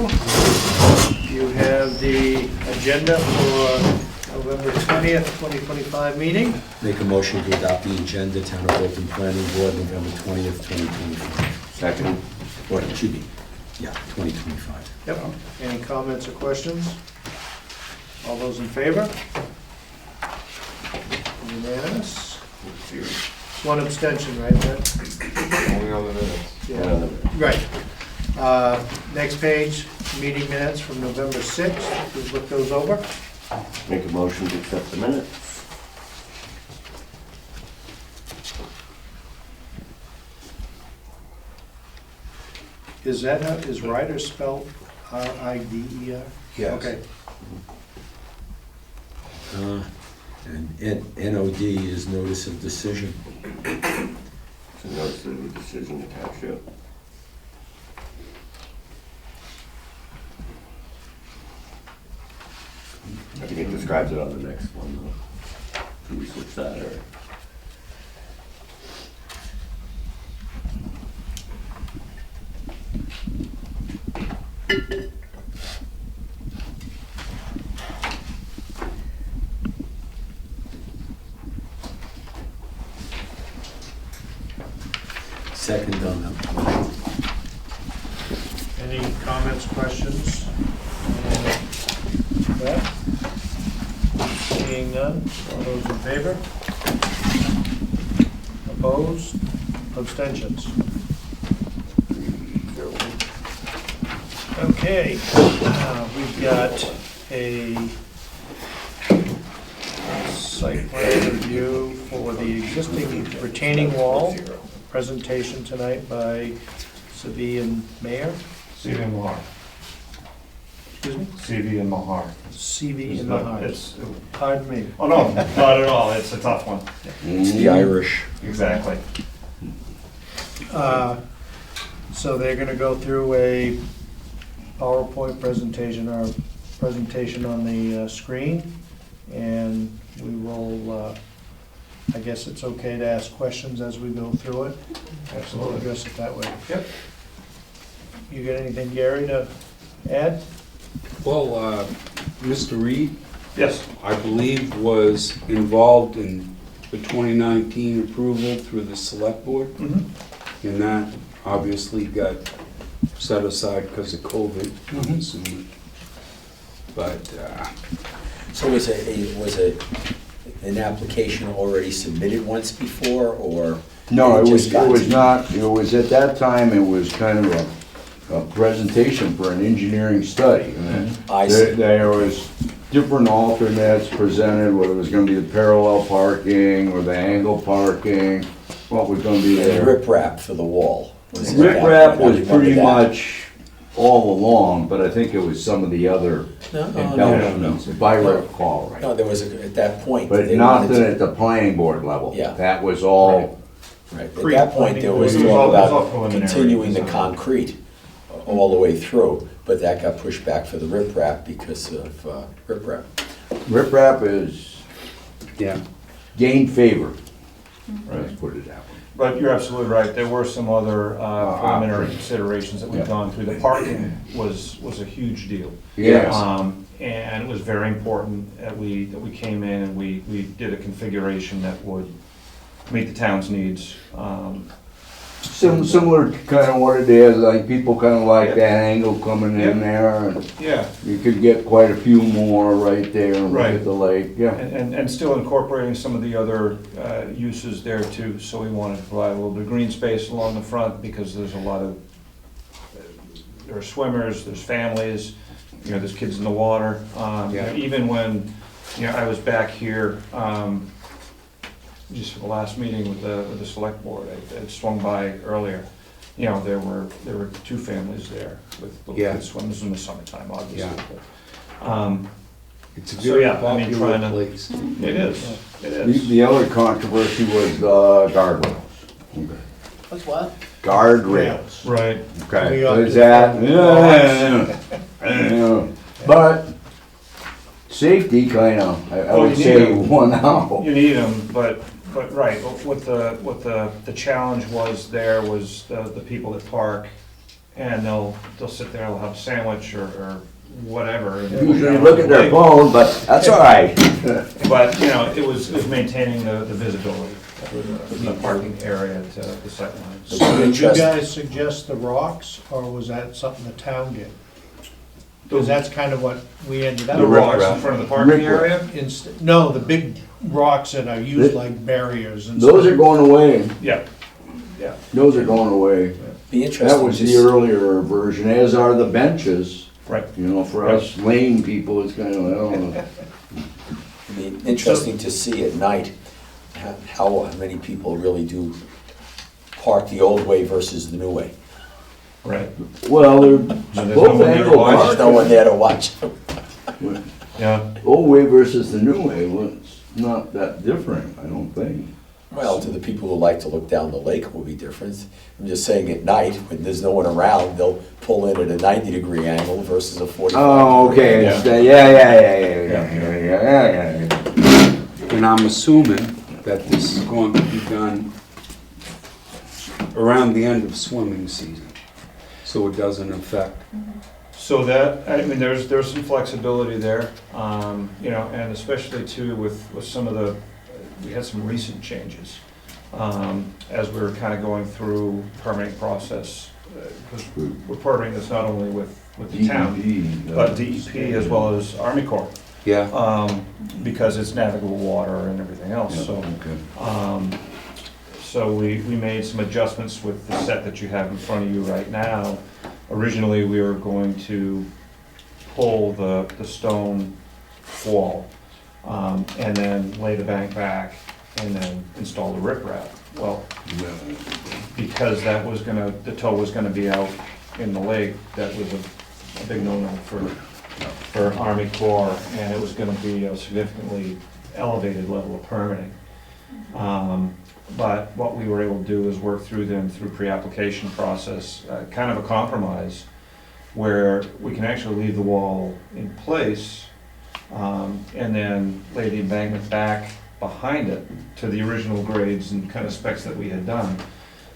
You have the agenda for November 20th, 2025 meeting. Make a motion to adopt the agenda, Town of Wilton Planning Board, November 20th, 2025. Second. Or, it should be, yeah, 2025. Yep. Any comments or questions? All those in favor? Unanimous. One abstention, right, Matt? Only on the minutes. Yeah. Right. Next page, meeting minutes from November 6th. Please look those over. Make a motion to accept the minutes. Is that how, is Ryder spelled R-I-D-E-R? Yes. Okay. And NOD is notice of decision. So notice of the decision attached, yeah. I think it describes it on the next one, though. Can we switch that, or? Second on that motion. Any comments, questions? Yeah. Seeing none, all those in favor? Opposed? Abstentions? Okay, we've got a site plan review for the existing retaining wall. Presentation tonight by Sabi and Mayor. CV and Mahar. Excuse me? CV and Mahar. CV in the heart. Pardon me. Oh, no, not at all. It's a tough one. It's the Irish. Exactly. So they're gonna go through a PowerPoint presentation, or presentation on the screen, and we will, I guess it's okay to ask questions as we go through it. We'll Absolutely. address it that way. Yep. You got anything, Gary, to add? Well, Mr. Reed, Yes. I believe, was involved in the 2019 approval through the select board, Mm-hmm. and that obviously got set aside because of COVID, I'm assuming. But, So was an application already submitted once before, or? No, it just got was to- not, it was at that time, it was kind of a presentation for an engineering study. And I see. There was different alternates presented, whether it was gonna be the parallel parking or the angle parking, what was gonna be And there. riprap for the wall. Was it Rip that? wrap I was remember pretty that. much all along, but I think it was some of the other No, embellishments, if I recall No, right. there was, at that point. But they nothing wanted at the planning board level. Yeah. That was all, to- Right, at that point, there was It was talk all about preliminary continuing the design. concrete all the way through, but that got pushed back for the riprap because of riprap. rip wrap is yeah, gained favor. Right. Let's put it that way. But you're absolutely right. There were some other preliminary options. considerations that we've Yeah. gone through. The parking was a huge deal. Yes. And it was very important that we came in and we did a configuration that would meet the town's needs. Similar to kind of what it is, like people kind of like Yeah. that angle coming Yeah. in there, and Yeah, you could get quite a few more right there and look Right. at the lake, yeah. and still incorporating some of the other uses there too. So we wanted to provide a little bit of green space along the front because there's a lot of, there are swimmers, there's families, you know, there's kids in the water. Yeah. Even when, you know, I was back here, just for the last meeting with the select board, I swung by earlier. You know, there were two families there with little Yeah. kids swimming. This is in the summertime, obviously. Yeah. But, it's a So, very yeah, I mean, popular trying to- place. it is, it The is. the other controversy was the guardrails. What's what? Guardrails. Right. Okay, We ought is to- that, yeah. But safety kind of, I Oh, would you say need 'em. won out. You need them, but right, what the challenge was there was the people that park and they'll sit there, they'll have a sandwich or whatever. and- Usually look at their phone, but that's all right. But, you know, it was maintaining the visibility from the parking area to the sight lines. So did you Interesting. guys suggest the rocks, or was that something the town did? Because that's kind of what we ended up. The with. rocks in front of the parking area? No, the big rocks that are used like barriers and Those stuff. are going away. Yeah, yeah. Those are going away. Be That interesting. was to the s- earlier version, as are the benches. Right. You know, for us lane people, it's kind of, I don't know. Be interesting to see at night how many people really do park the old way versus the new way. Right, Well, they're there's no both one there to angle watch. There's no one there to watch. yeah. Old way versus the new way was not that different, I don't think. Well, to the people who like to look down the lake it will be different. I'm just saying at night, when there's no one around, they'll pull in at a 90-degree angle versus a 45. Oh, okay, Yeah. yeah. And I'm assuming that this is going to be done around the end of swimming season, so it doesn't affect. So that, I mean, there's some flexibility there, you know, and especially too with some of the, we had some recent changes as we were kind of going through permitting process, because we're permitting this not only with the town, but DEP as well as Army Corps, Yeah, because it's navigable water and everything else, so. Okay. So we made some adjustments with the set that you have in front of you right now. Originally, we were going to pull the stone wall and then lay the bank back and then install the riprap. Well, because that was gonna, the toe was gonna be out in the lake, that was a big no-no for Army Corps, and it was gonna be a significantly elevated level of permitting. But what we were able to do is work through them through pre-application process, kind of a compromise, where we can actually leave the wall in place, and then lay the embankment back behind it to the original grades and kind of specs that we had done.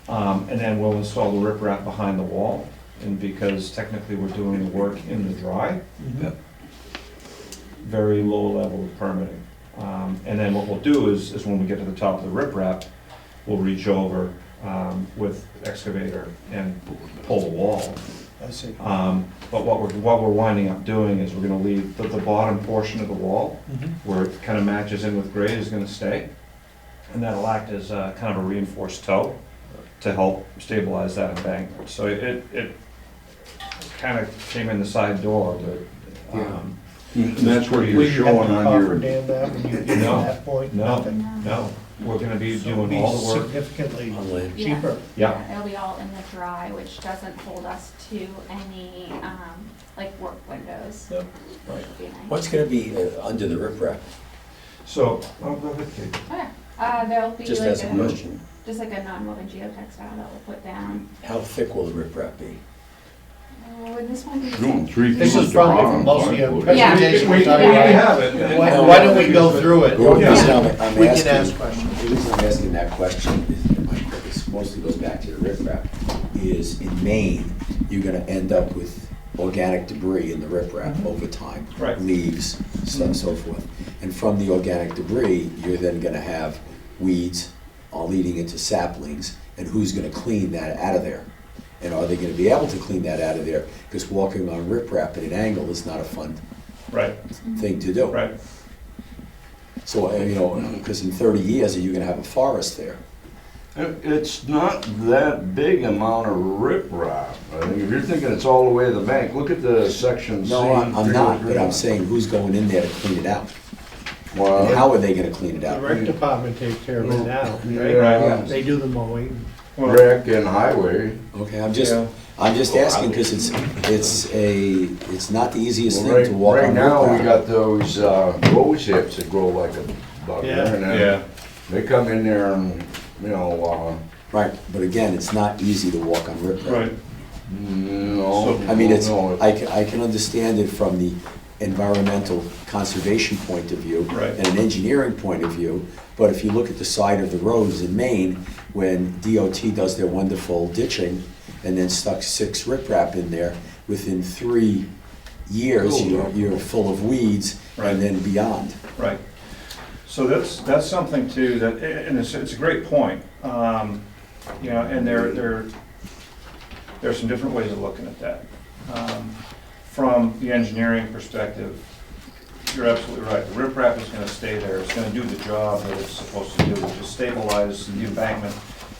And then we'll install the riprap behind the wall, and because technically we're doing the work in the dry, very low level of permitting. And then what we'll do is when we get to the top of the riprap, we'll reach over with excavator and pull the wall. I see. But what we're winding up doing is we're gonna leave the bottom portion of the wall, where it kind of matches in with grade, is gonna stay. And that'll act as kind of a reinforced toe to help stabilize that embankment. So it kind of came in the side door, but, And that's what Will you're you have showing to on coffer your, dam that when you get to No. that point? No. Nothing? no, we're gonna be So it'll doing be all the work. significantly On land. cheaper. Yeah. It'll be all in the dry, which doesn't hold us to any, like work windows. Yep. Right. It'll be nice. What's gonna be under the riprap? So, oh, go ahead, Kate. Okay, there'll be Just like as a question. just like a non-woven geotextile that we'll put down. How thick will the riprap be? Oh, and this one be. doing 3 feet. This is probably from most of your Yeah. presentations. We already. have it. Why don't we go through it? The only reason I'm We can asking- ask questions. The reason I'm asking that question is, it mostly goes back to the riprap, is in Maine, you're gonna end up with organic debris in the riprap over time. Right. Leaves, so and so forth. And from the organic debris, you're then gonna have weeds leading into saplings, and who's gonna clean that out of there? And are they gonna be able to clean that out of there? Because walking on riprap at an angle is not a fun Right, thing to do. right. So, you know, because in 30 years, you're gonna have a forest there. It's not that big amount of riprap. I think if you're thinking it's all the way to the bank, look at the section C. No, I'm not, but I'm saying who's going in there to clean it out? And Well, how are they gonna clean it The out? rec department takes care of it now, yeah, right? They do the mowing. rec and highway. Okay, I'm Yeah. just asking, because it's not the easiest thing Right to walk right on now, we riprap. got those rose hips that grow like a bugger. Yeah. And then Yeah, they come in there and, you know, Right, but again, it's not easy to walk on riprap. right. no. I mean, no, I can understand it from the environmental conservation point of view Right. and an engineering point of view, but if you look at the side of the roads in Maine, when DOT does their wonderful ditching, and then stuck 6 riprap in there, within 3 years, you're full of weeds, Right. and then beyond. Right. So that's something too, that, and it's a great point. You know, and there are some different ways of looking at that. From the engineering perspective, you're absolutely right. The riprap is gonna stay there. It's gonna do the job that it's supposed to do, which is stabilize the embankment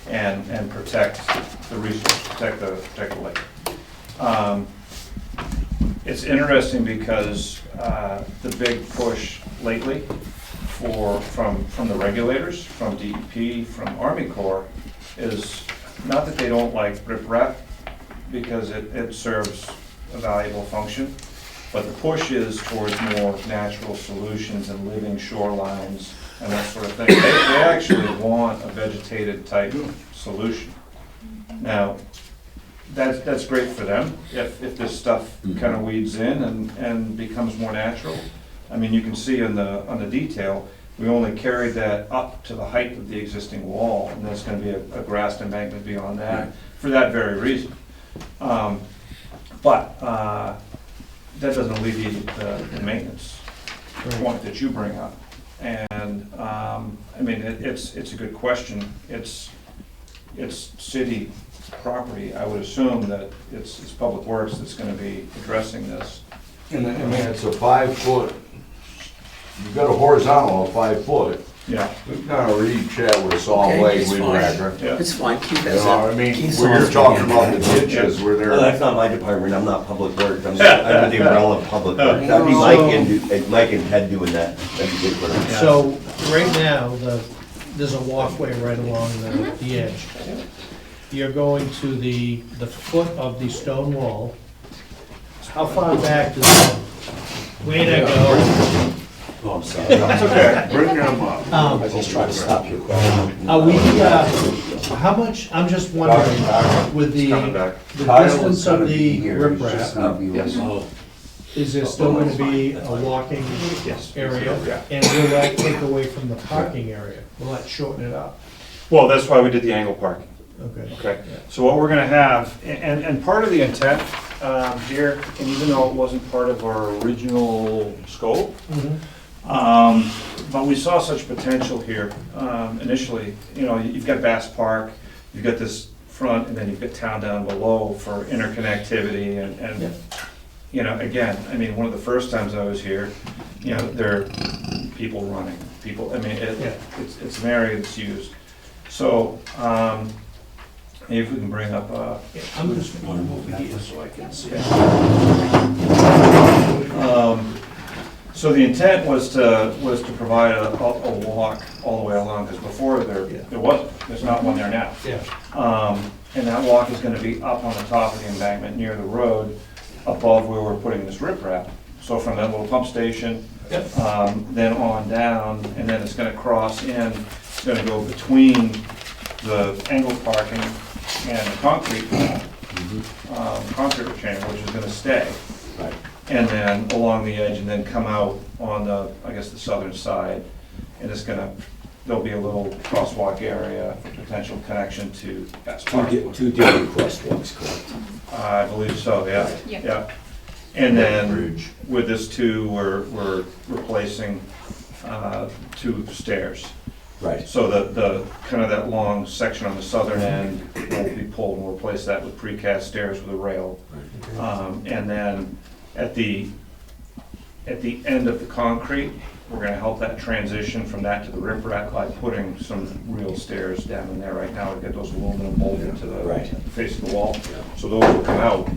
and protect the resource, protect the lake. It's interesting because the big push lately from the regulators, from DEP, from Army Corps, is not that they don't like riprap, because it serves a valuable function, but the push is towards more natural solutions and living shorelines and that sort of thing. They actually want a vegetated type solution. Now, that's great for them, if this stuff kind of weeds in and becomes more natural. I mean, you can see on the detail, we only carried that up to the height of the existing wall, and there's gonna be a grassed embankment beyond that, for that very reason. But that doesn't alleviate the maintenance point that you bring up. And, I mean, it's a good question. It's city property. I would assume that it's Public Works that's gonna be addressing this. And I mean, it's a 5-foot, you've got a horizontal of 5 foot. Yeah. We've kind of already chat with a saw Okay, blade it's weed fine. whacker. Yeah. It's fine, keep You that. know, I mean, keep when you're saws talking bringing about the ditches where Well, that's they're, not my department, I'm not Public Works, I'm under the umbrella of Public Works. That'd be Mike and Ted doing that, that'd be good for them. So, right now, there's a walkway right along the edge. You're going to the foot of the stone wall. How far back does the way to go? Oh, I'm sorry. It's okay. Bring them up. I just tried to stop your question. Are we, how much, I'm just wondering, with the Coming back. distance of the riprap, Yes. Oh, is there still gonna be a walking Yes. area? Yeah. And will that take away from the parking area? Will that shorten it up? Well, that's why we did the angle parking. Okay. Okay, so what we're gonna have, and part of the intent here, and even though it wasn't part of our original scope, but we saw such potential here initially. You know, you've got Bass Park, you've got this front, and then you've got town down below for interconnectivity and you know, again, I mean, one of the first times I was here, you know, there are people running, I mean, it's an area that's used. So, maybe if we can bring up, I'm just gonna move here so I can see. so the intent was to provide a walk all the way along, because before there's not one there now. Yeah. And that walk is gonna be up on the top of the embankment near the road, above where we're putting this riprap. So from that little pump station, then on down, and then it's gonna cross in, it's gonna go between the angled parking and the concrete retaining, which is gonna stay. right. And then along the edge, and then come out on the, I guess, the southern side. And it's gonna, there'll be a little crosswalk area, for potential connection to Bass Park. Two different crosswalks, correct? I believe so, yeah, Yeah. yeah. And then Bridge. with this too, we're replacing 2 stairs. Right. So the kind of that long section on the southern end will be pulled, and we'll replace that with precast stairs with a rail. And then at the end of the concrete, we're gonna help that transition from that to the riprap by putting some real stairs down in there. Right now, we've got those aluminum bolted to the Right. face of the wall. So those will come out,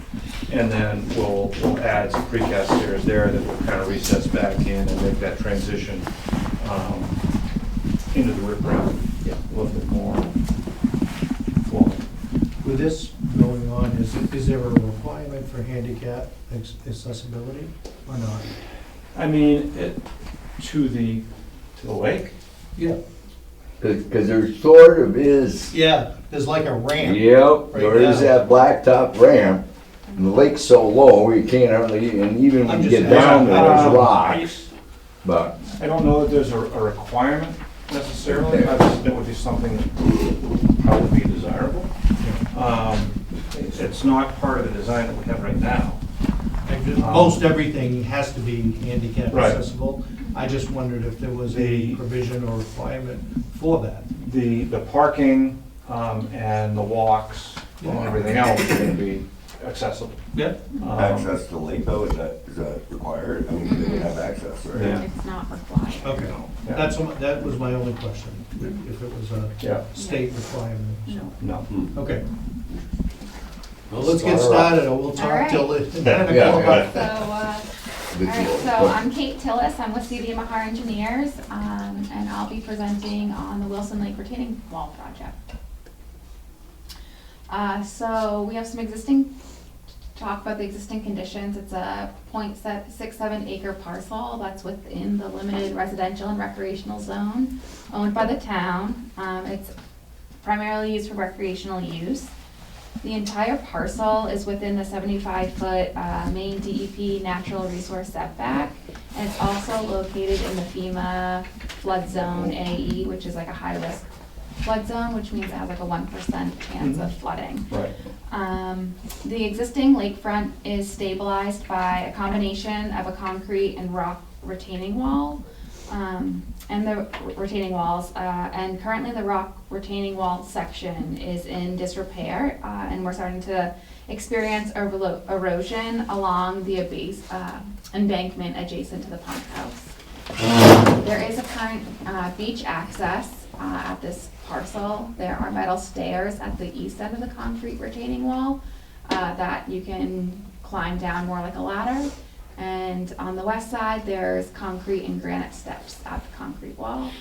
and then we'll add some precast stairs there that will kind of recess back in and make that transition into the riprap a little bit more flowing. With this going on, is there a requirement for handicap accessibility or not? I mean, to the lake? Yeah. because there sort of is, Yeah, there's like a ramp. yep, there Right is now. that blacktop ramp. And the lake's so low, you can't hardly, and even when I'm you just get down there, there's asking. rocks. But, I don't know that there's a requirement necessarily, I just, that would be something that would probably be desirable. It's not part of the design that we have right now. Most everything has to be handicap Right. accessible. I just wondered if there was a provision or requirement for that. The parking and the walks and everything else are gonna be accessible. Yeah. Access to the lake though, is that required? I mean, they would have access, right? Yeah. It's not required. Okay, that was my only question, if it was a Yeah. state requirement. No. Okay, Well, let's get started, or we'll talk till Alright. 9 Yeah, o'clock. So, alright, so I'm Kate Tillis, I'm with CD Mahar Engineers, and I'll be presenting on the Wilson Lake retaining wall project. So we have some talk about the existing conditions. It's a 0.67 acre parcel that's within the limited residential and recreational zone owned by the town. It's primarily used for recreational use. The entire parcel is within the 75-foot Maine DEP natural resource setback, and it's also located in the FEMA flood zone AE, which is like a high-risk flood zone, which means it has like a 1% chance of flooding. Right. The existing lakefront is stabilized by a combination of a concrete and rock retaining wall, and the retaining walls, and currently the rock retaining wall section is in disrepair, and we're starting to experience erosion along the embankment adjacent to the pump house. There is a current beach access at this parcel. There are metal stairs at the east end of the concrete retaining wall that you can climb down more like a ladder. And on the west side, there's concrete and granite steps at the concrete wall.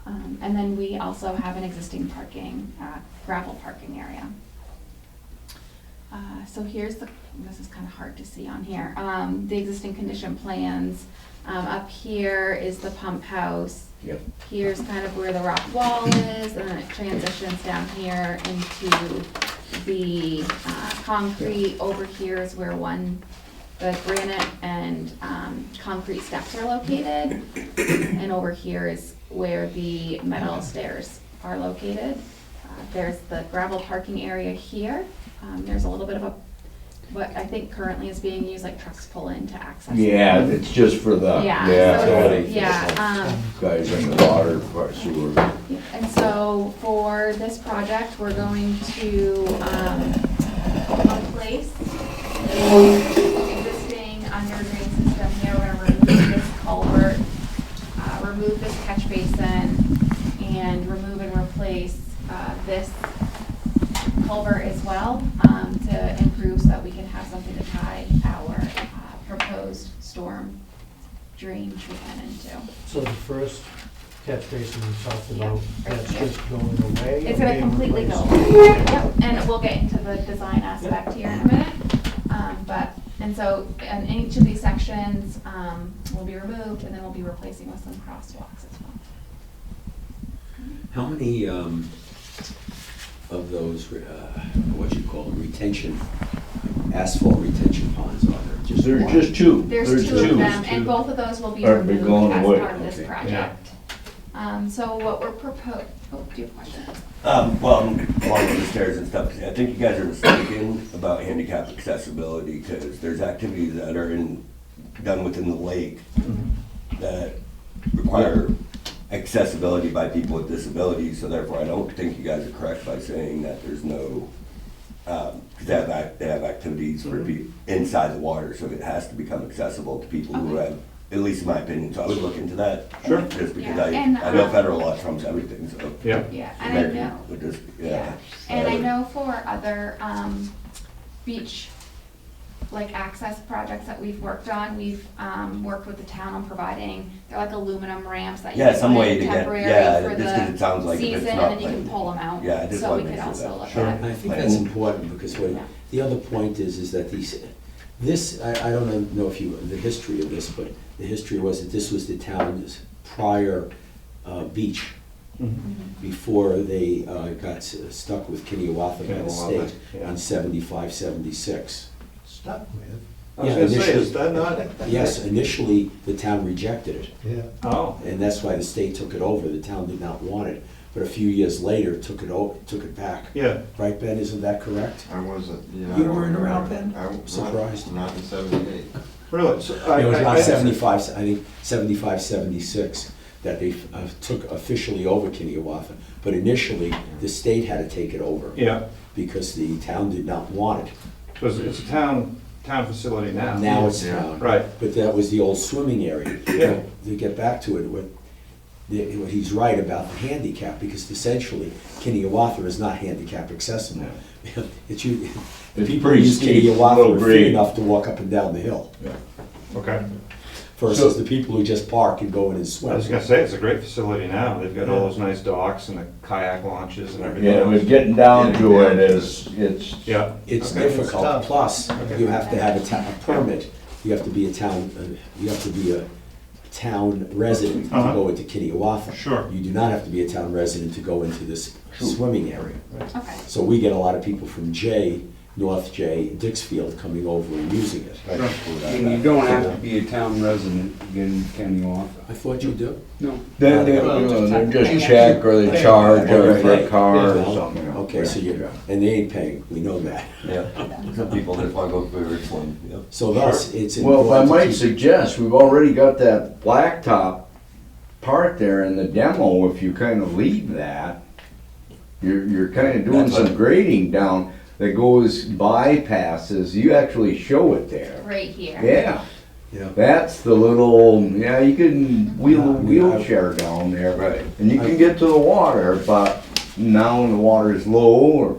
And then we also have an existing gravel parking area. So here's this is kind of hard to see on here, the existing condition plans. Up here is the pump house. Yep. Here's kind of where the rock wall is, and then it transitions down here into the concrete. Over here is where the granite and concrete steps are located, and over here is where the metal stairs are located. There's the gravel parking area here. There's a little bit of what I think currently is being used, like trucks pull in to access. Yeah, it's just for the, Yeah, yeah, guys in the water, sewer. And so for this project, we're going to replace the existing underground system here. We're gonna remove this culvert, remove this catch basin, and remove and replace this culvert as well, to improve so that we can have something to tie our proposed storm drain treatment into. So the first catch basin we talked Yeah, about, right that's here. just going away? It's or gonna being completely go replaced? away. Yep, and we'll get into the design aspect here in a minute. And each of these sections will be removed, and then we'll be replacing with some crosswalks as well. How many of those, what you call them, asphalt retention ponds are there? Just There's one? just two. There's two of them, and both of those will be Are they removed going as away? part of this Okay. project. So what we're proposing, do you have a question? Well, along with the stairs and stuff, I think you guys are mistaken about handicap accessibility, because there's activities that are done within the lake that require accessibility by people with disabilities, so therefore I don't think you guys are correct by saying that there's no, because they have activities for people inside the water, so it has to become accessible to people who Okay. have, at least in my opinion, so I would look into that. Sure. Just because Yeah, and, I know federal law trumps everything, so. Yeah. Yeah, and I American know. would just, Yeah, yeah. and I know for other beach access projects that we've worked on, we've worked with the town on providing, they're like aluminum ramps that you Yeah, can some put way in to get, temporary yeah, for just because it sounds the like if season, it's and not then you can like, pull them out. Yeah, I just So wanna we make could sure also that- look Sure. at. I think that's important, because Yeah. the other point is that this, I don't know if the history of this, but the history was that this was the town's prior beach, before they got stuck with Kineawatha by the Kineawatha, state yeah. in 75, 76. Stuck with? I was Yeah, gonna say, initially- is that not? Yes, initially, the town rejected it, Yeah. Oh, and that's why the state took it over. The town did not want it. but a few years later took it back. Yeah, Right, Ben, isn't that correct? I wasn't, yeah. You weren't around then? I Surprised. Not in '78. really, so It was about I- 75, I think 75, 76, that they took officially over Kineawatha. But initially, the state had to take it over Yeah, because the town did not want it. because it's a town facility now. Now it's Yeah. town. Right, But that was the old swimming area. Yeah. To get back to it, what he's right about the handicap, because essentially Kineawatha is not handicap accessible. It's you, the It's people who pretty use steep, Kineawatha low are fit grade. enough to walk up and down the hill, okay. versus the people who just park and go in and I was swim. gonna say, it's a great facility now. They've got all those nice docks and the kayak launches and everything. Yeah, but getting down to it is, it's, Yeah, It's Okay. difficult, tough. plus you have to have a permit, you have to be a town, you have to be a town resident to Uh-huh. go into Kineawatha. Sure. You do not have to be a town resident to go into this swimming area. Okay. So we get a lot of people from North J, Dixfield coming over and using it. And you don't have to be a town resident to get in Kineawatha. I thought you do. No. they just check or they charge or for a car or something. Okay, so you, and they ain't paying, we know that. Yeah, some people just wanna go for a swim, yeah. So thus, it's Well, if I important to might keep- suggest, we've already got that blacktop part there in the demo. If you kind of leave that, you're kind of doing That's some what- grading down that goes bypasses. You actually show it there. Right here. Yeah, Yeah. that's the little, yeah, you can wheel a Yeah, wheelchair down there. Right. And you can get to the water, but now when the water is low or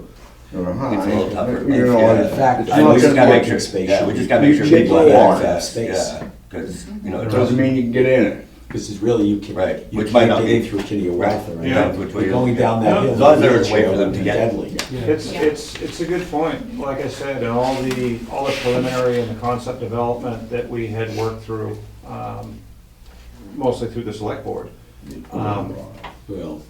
high, It's a little tougher. you know, Yeah, in it's fact, it's I not was We just gonna gotta be- make sure, space. yeah, we just gotta make You sure should people have get water access, space. yeah, cause, you know. It doesn't mean you can get in it. Because it's really, you can, Right, you which might can't not get in be- through Kineawatha, Right. right? Yeah. Depends which way You're you're going down that hill. As long as there's a way wheelchair for them would to be get. deadly. it's a good point, like I said, and all the preliminary and the concept development that we had worked through, mostly through the select board. Well,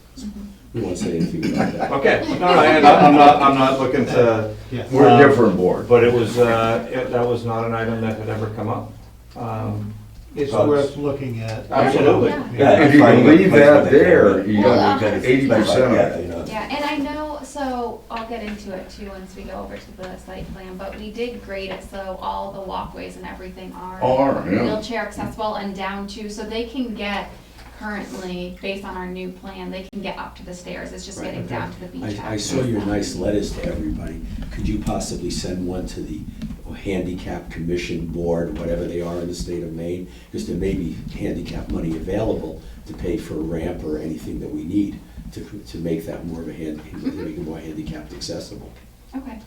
we won't say anything about that. Okay, no, I'm not looking to, We're a different board. but it was, that was not an item that had ever come up. It's So- worth looking at. Absolutely. Yeah. Yeah, If you finding can a leave place where that they can, there, but- you Well, got Because it's 80% of yeah, it. you know. Yeah, and I know, so I'll get into it too once we go over to the site plan, but we did grade it so all the walkways and everything are Yeah. wheelchair accessible and down to, so they can get currently, based on our new plan, they can get up to the stairs. It's just Right, getting okay. down to the beach I house. saw your nice letters to everybody. Could you possibly send one to the handicap commission board, whatever they are in the state of Maine? Because there may be handicap money available to pay for a ramp or anything that we need to make that more of a to make it more handicapped accessible. Okay,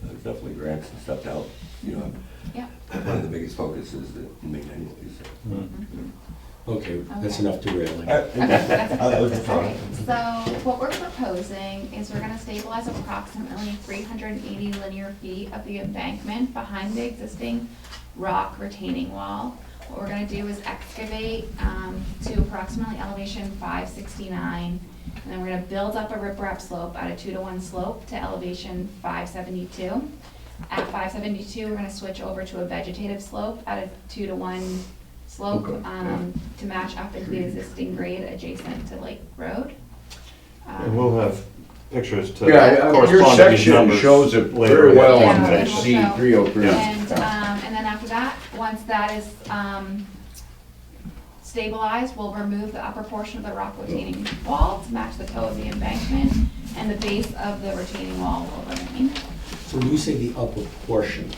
There's definitely grants and stuff to help, you know. yeah. One of the biggest focuses in Maine anyways. Okay, that's Okay. enough derailing. Alright, Okay, that's that was just all all. right. So what we're proposing is we're gonna stabilize approximately 380 linear feet of the embankment behind the existing rock retaining wall. What we're gonna do is excavate to approximately elevation 569, and then we're gonna build up a riprap slope at a 2-to-1 slope to elevation 572. At 572, we're gonna switch over to a vegetative slope at a 2-to-1 slope to match up into the existing grade adjacent to Lake Road. And we'll have pictures to Yeah, your correspond to these section numbers shows it later. very well Yeah, on and that we'll C show. 303. And then after that, once that is stabilized, we'll remove the upper portion of the rock retaining wall to match the toe of the embankment, and the base of the retaining wall will remain. So when you say the upper portion,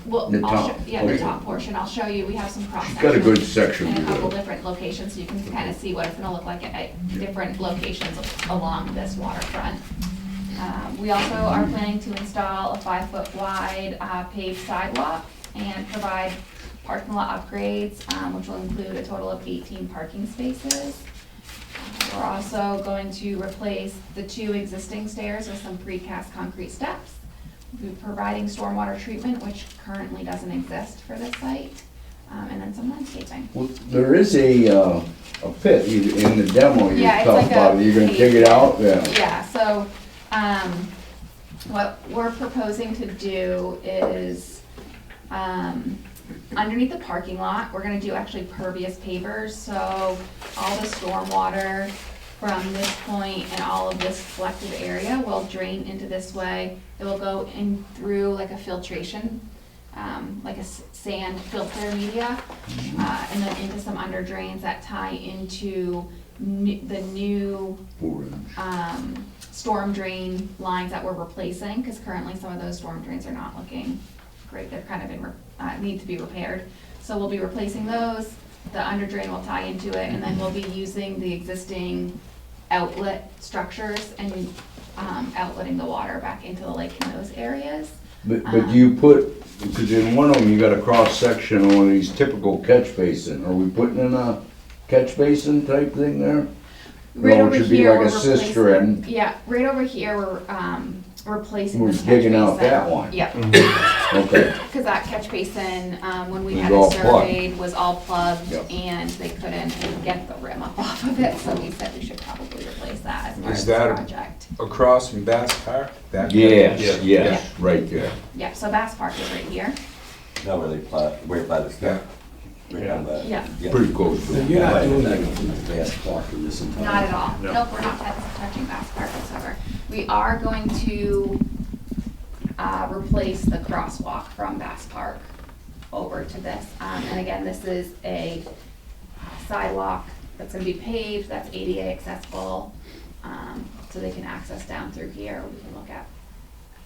Well, The I'll top, yeah, the okay. top portion, I'll show you, we have some cross She's sections. got a good section In a to couple do. different locations, so you can kind of see what it's gonna look like at different locations along this waterfront. We also are planning to install a 5-foot wide paved sidewalk and provide parking lot upgrades, which will include a total of 18 parking spaces. We're also going to replace the 2 existing stairs with some precast concrete steps. We'll be providing stormwater treatment, which currently doesn't exist for this site, and then some landscaping. Well, there is a pit in the demo you Yeah, it's talked like a about. You're gonna dig it out? Yeah. Yeah, so, what we're proposing to do is, underneath the parking lot, we're gonna do actually pervious pavers, so all the stormwater from this point and all of this collective area will drain into this way. It will go in through like a filtration, like a sand filter media, and then into some under drains that tie into the new storm drain lines that we're replacing, because currently some of those storm drains are not looking great. They're kind of need to be repaired. So we'll be replacing those. The under drain will tie into it, and then we'll be using the existing outlet structures and outletting the water back into the lake in those areas. But do you put, because in one of them you got a cross section on these typical catch basin, are we putting in a catch basin type thing there? Right No, over it should be here, like we're a cistern. replacing, yeah, right over here, we're replacing We're the catch digging out basin. that one. Yep, Okay, because that catch basin, when we Was had all it plugged. surveyed, was all plugged, Yep. and they couldn't get the rim up off of it, so we said we should probably replace that as part Is of the that a- project. Across from Bass Park? That- yes, yes, right there. Yeah, so Bass Park is right here. Not really, right by the step. Right down by. Yeah. Pretty close to So it. you're not doing anything with the Bass Park in this entire? Not at all. No. Nope, we're not touching Bass Park whatsoever. We are going to replace the crosswalk from Bass Park over to this. And again, this is a sidewalk that's gonna be paved, that's ADA accessible, so they can access down through here. We can look at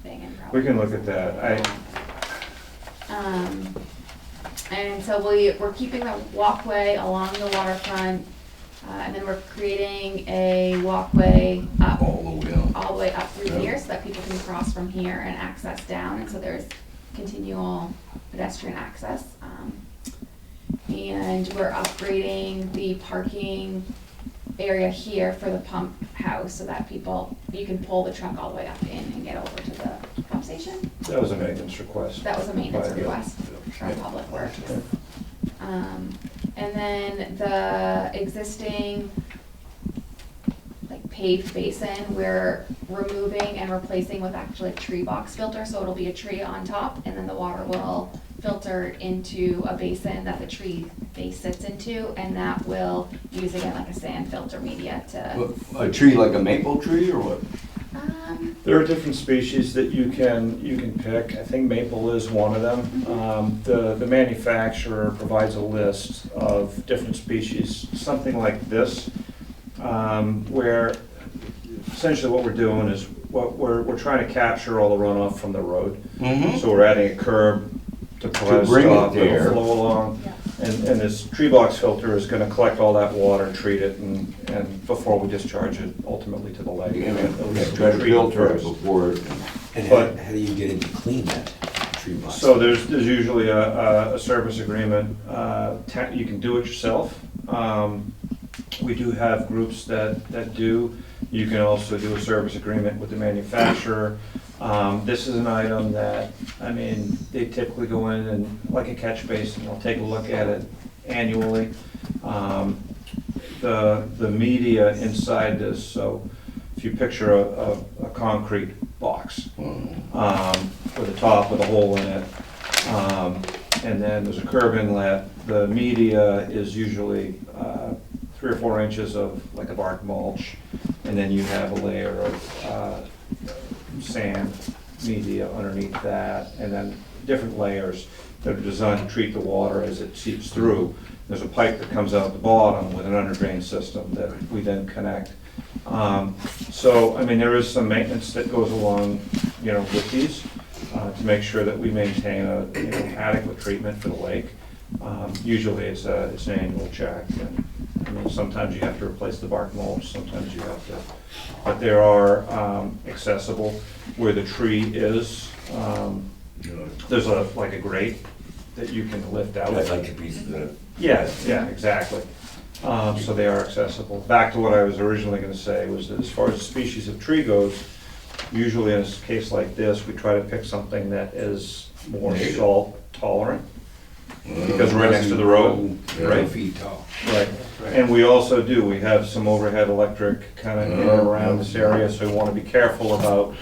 Bangin probably. We can look at that. And so we're keeping the walkway along the waterfront, and then we're creating a walkway up, All the way up. all the way up through here, so that people can cross from here and access down, and so there's continual pedestrian access. And we're upgrading the parking area here for the pump house, so that you can pull the truck all the way up in and get over to the pump station. That was a maintenance request. That was a maintenance Right. request from Public Works. And then the existing like paved basin, we're removing and replacing with actually a tree box filter, so it'll be a tree on top, and then the water will filter into a basin that the tree base sits into, and that will use again like a sand filter media to, A tree like a maple tree or what? There are different species that you can pick. I think maple is one of them. The manufacturer provides a list of different species, something like this, where essentially what we're doing is we're trying to capture all the runoff from the road. So we're adding a curb to provide a bring it stop, there. it'll flow along. And this tree box filter is gonna collect all that water, treat it, and before we discharge it ultimately to the lake. You're At gonna least try to treat it filter it first. before it. And But- how do you get in to clean that tree box? So there's usually a service agreement. You can do it yourself. We do have groups that do. You can also do a service agreement with the manufacturer. This is an item that, I mean, they typically go in and, like a catch basin, they'll take a look at it annually. The media inside this, so if you picture a concrete box, with a top with a hole in it, and then there's a curb inlet, the media is usually 3 or 4 inches of like a bark mulch, and then you have a layer of sand media underneath that, and then different layers that are designed to treat the water as it seeps through. There's a pipe that comes out the bottom with an under drain system that we then connect. So, I mean, there is some maintenance that goes along, with these, to make sure that we maintain a, adequate treatment for the lake. Usually it's an annual check, and, I mean, sometimes you have to replace the bark mulch, sometimes you have to, but there are, accessible where the tree is. There's like a grate that you can lift out. Like two pieces of it. Yeah, exactly. So they are accessible. Back to what I was originally gonna say was that as far as the species of tree goes, usually in a case like this, we try to pick something that is more salt tolerant, because we're right next to the road, right? Feet tall. Right. And we also we have some overhead electric kind of in and around this area, so we want to be careful about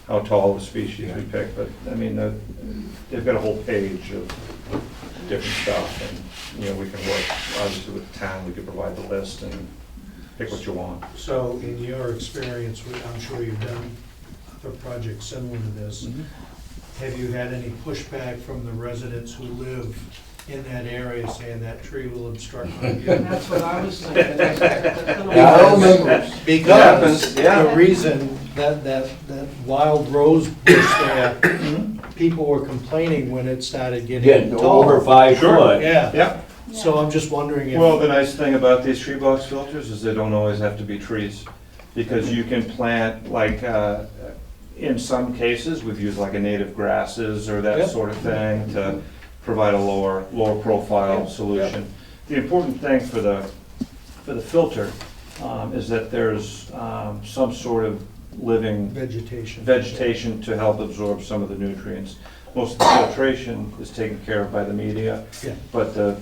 how tall the species we pick. But, I mean, they've got a whole page of different stuff, and, we can work, obviously with the town, we could provide the list, and pick what you want. So in your experience, I'm sure you've done other projects similar to this. Have you had any pushback from the residents who live in that area saying that tree will obstruct my view? That's what I was thinking. Yeah, I remember. Because yeah. the reason that wild rose bush there, people were complaining when it started Getting getting tall. over 5 Sure. foot. Yeah, Yep. so I'm just wondering Well, if, the nice thing about these tree box filters is they don't always have to be trees, because you can plant, like, in some cases, we've used like a native grasses or that Yep. sort of thing to provide a lower profile solution. The important thing for the filter is that there's some sort of living vegetation to help absorb some of the nutrients. Most of the filtration is taken care of by the media, Yeah. but the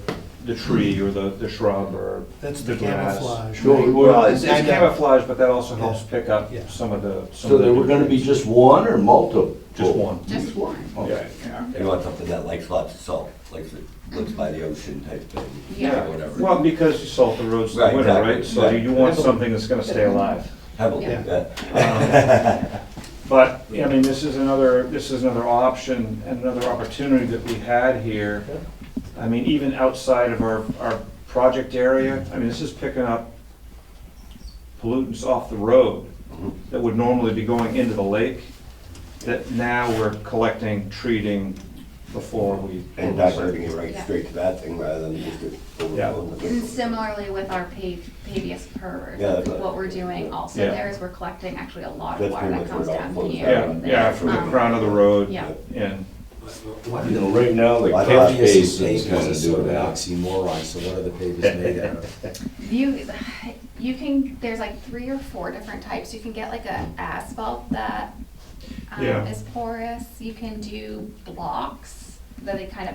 tree or the shrub or that's the the grass. camouflage. So right? Well, it's Kind of- camouflage, but that also helps Yeah. pick up Yeah. some of the. So there were gonna be just one or multiple? Just one. Just one. Okay. They want something that likes lots of salt, likes it, lives by the ocean type thing, Yeah. or whatever. Well, because you salt the roads in the Right, winter, exactly, right? So right. you want something that's gonna stay alive. Heavily, Yeah. yeah. But, I mean, this is another option and another opportunity that we had here. I mean, even outside of our project area, I mean, this is picking up pollutants off the road that would normally be going into the lake, that now we're collecting, treating before we. And diverting it right Yeah. straight to that thing rather than just it overflowing. And similarly with our Pavius purvers, Yeah, that's right. what we're doing also Yeah. there is we're collecting actually a lot of That's water pretty that much comes where it all down flows here. down. and Yeah, there. from the crown of the road Yeah. in. You know, right now, the Well, catch Pavius basins is kind a of sort do of an that. oxymoron, so what are the pavers made out of? You can, there's like 3 or 4 different types. You can get like a asphalt that Yeah. is porous. You can do blocks that they kind of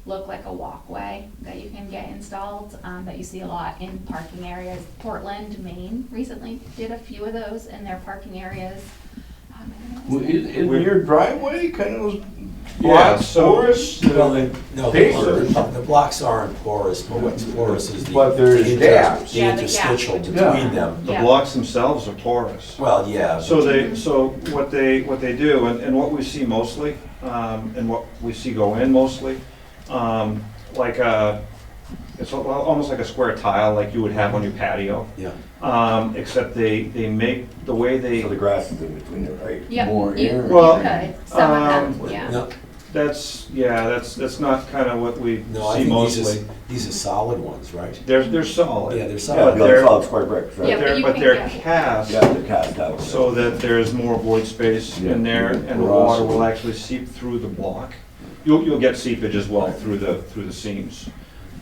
look like a walkway that you can get installed, that you see a lot in parking areas. Portland, Maine recently did a few of those in their parking areas. I don't know. In your driveway, kind of those Yeah, blocks, so- porous? Well, no, Pavers. the blocks aren't porous, but what's porous is the. But there's the gaps. The Yeah, the interstitial gaps. between them. The Yeah. blocks themselves are porous. Well, yeah. So what they do, and what we see mostly, and what we see go in mostly, like it's almost like a square tile like you would have on your patio. Yeah. Except they make, the way they, So the grass is in between it, right? Yep, More you air. Well, could, some of them, yeah. No, that's not kind of what we no, I see think mostly. these are solid ones, right? They're solid. Yeah, they're Yeah, solid. But they're- solid square bricks, right? Yeah, but you But can they're get- cast. Yeah, they're cast out. So that there's more void space in there, and the water will actually seep through the block. You'll get seepage as well through the seams.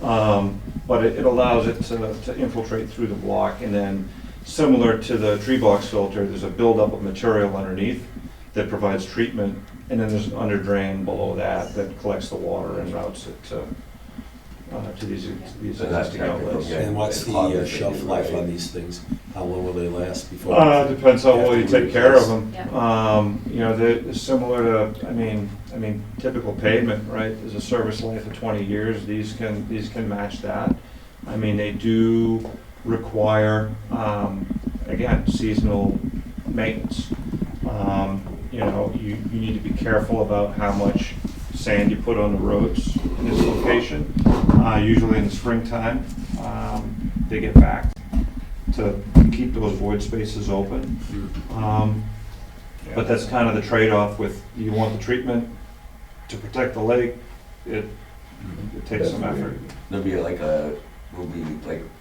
But it allows it to infiltrate through the block, and then, similar to the tree box filter, there's a buildup of material underneath that provides treatment, and then there's an under drain below that collects the water and routes it to these So that's existing technical, outlets. yeah. And what's It's hard the to shelf do, life right? on these things? How long will they last before? Depends how well you take care of them. Yeah. You know, they're similar to, I mean, typical pavement, right, is a service life of 20 years. These can match that. I mean, they do require, again, seasonal maintenance. You know, you need to be careful about how much sand you put on the roads in this location. Usually in the springtime, they get back to keep those void spaces open. But that's kind of the trade-off with, you want the treatment to protect the lake, it takes some effort. There'll be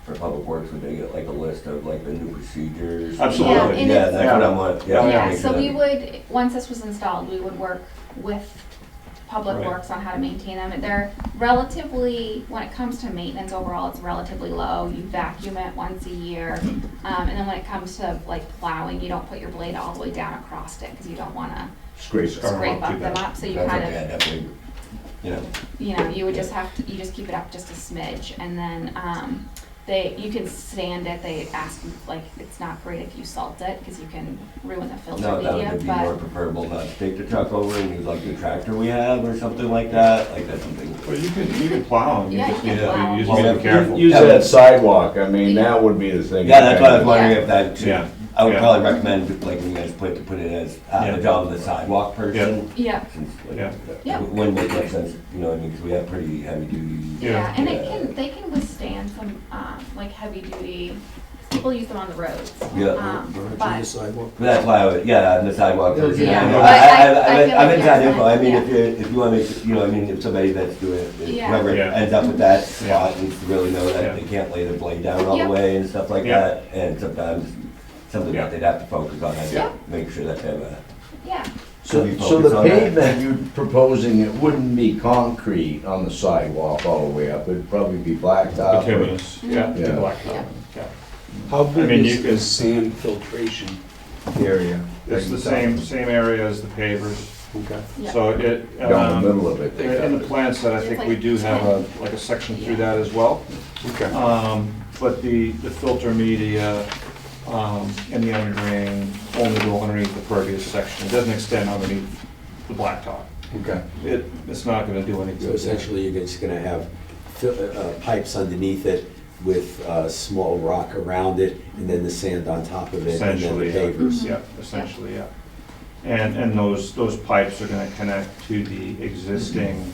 for public works, would they get like a list of like the new procedures? Absolutely. Yeah, and Yeah, it's- that's what I want, yeah. Yeah, make so sure we that- would, once this was installed, we would work with Public Right. Works on how to maintain them. They're relatively, when it comes to maintenance overall, it's relatively low. You vacuum it once a year. And then when it comes to like plowing, you don't put your blade all the way down across it because you don't want to Scrape. Scar 'em scrape up too up them bad. up. So you That's kind okay, of, I definitely, you know, you know, you would just have to, you just keep it up just a smidge. And then you can sand it, they ask, like, it's not great if you salt it, because you can ruin the filter No, that media, would be more but, preferable not to take the truck over and use like the tractor we have or something like that, like that's something. Well, you can plow them, you Yeah, just you need can plow to, you just them. need to be careful. Use that sidewalk, I mean, that would be the thing. Yeah, that's what I was wondering if that, Yeah. I would Yeah. probably recommend, like, when you guys put it as, Yeah. the job of the sidewalk person. yeah, Since, like, Yeah. Yeah. it wouldn't make much sense, you know what I mean, because we have pretty heavy duty. yeah, and Yeah. they can withstand some, like, heavy duty, people use them on the roads. Yeah. But, sidewalk. But that's why I would, yeah, I'm the sidewalk person. Yeah, I know, but I I'm feel like inside you're info, I mean, fine, if you want to, you know, I mean, if somebody that's doing it, Yeah. whoever Yeah. ends up with that Yeah. spot needs to really know Yeah. that they can't lay their blade down all Yeah. the way and stuff like Yeah. that, and sometimes something Yeah. that they'd have to focus on, Yeah. I'd make sure that they have a. yeah, So we the focus on that. pavement you're proposing, it wouldn't be concrete on the sidewalk all the way up, it'd probably be blacktop. or- Bituminous, yeah, Yeah. blacktop, Yeah. yeah. How I mean, big you is can- the sand filtration area? It's the same area as the pavers, Okay. yeah. so it, Down the middle of it. they in the got it. plan set, I think we do have like a section through that as well. Okay. But the filter media, and the underdrain only go underneath the pervious section. It doesn't extend underneath the blacktop. Okay. It's not gonna do any So good. essentially, you're just gonna have pipes underneath it with small rock around it, and then the sand on top of it, and then the Essentially, yeah. pavers. Yeah, essentially, yeah. And those pipes are gonna connect to the existing,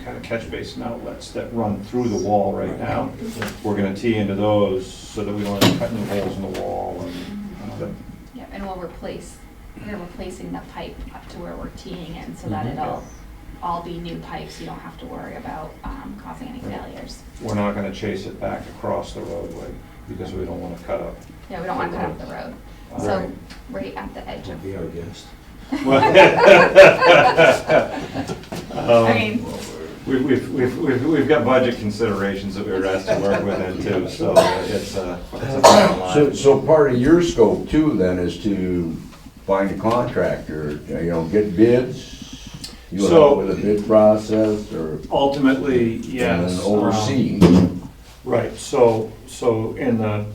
kind of catch basin outlets that run through the wall right now. We're gonna tee into those so that we don't have to cut new holes in the wall and, Yeah, and we're replacing the pipe up to where we're teeing in, so that Mhm. it'll all be new pipes, you don't have to worry about, causing any failures. we're not gonna chase it back across the roadway because we don't wanna cut up. Yeah, we don't want to cut up the road, so, right at the edge of, Be our guest. I mean, We've got budget considerations that we were asked to work within too, so it's a fine line. So part of your scope too then is to find a contractor, you know, get bids? You So- know, with a bid process or? Ultimately, And yes. then oversee. Right, so in the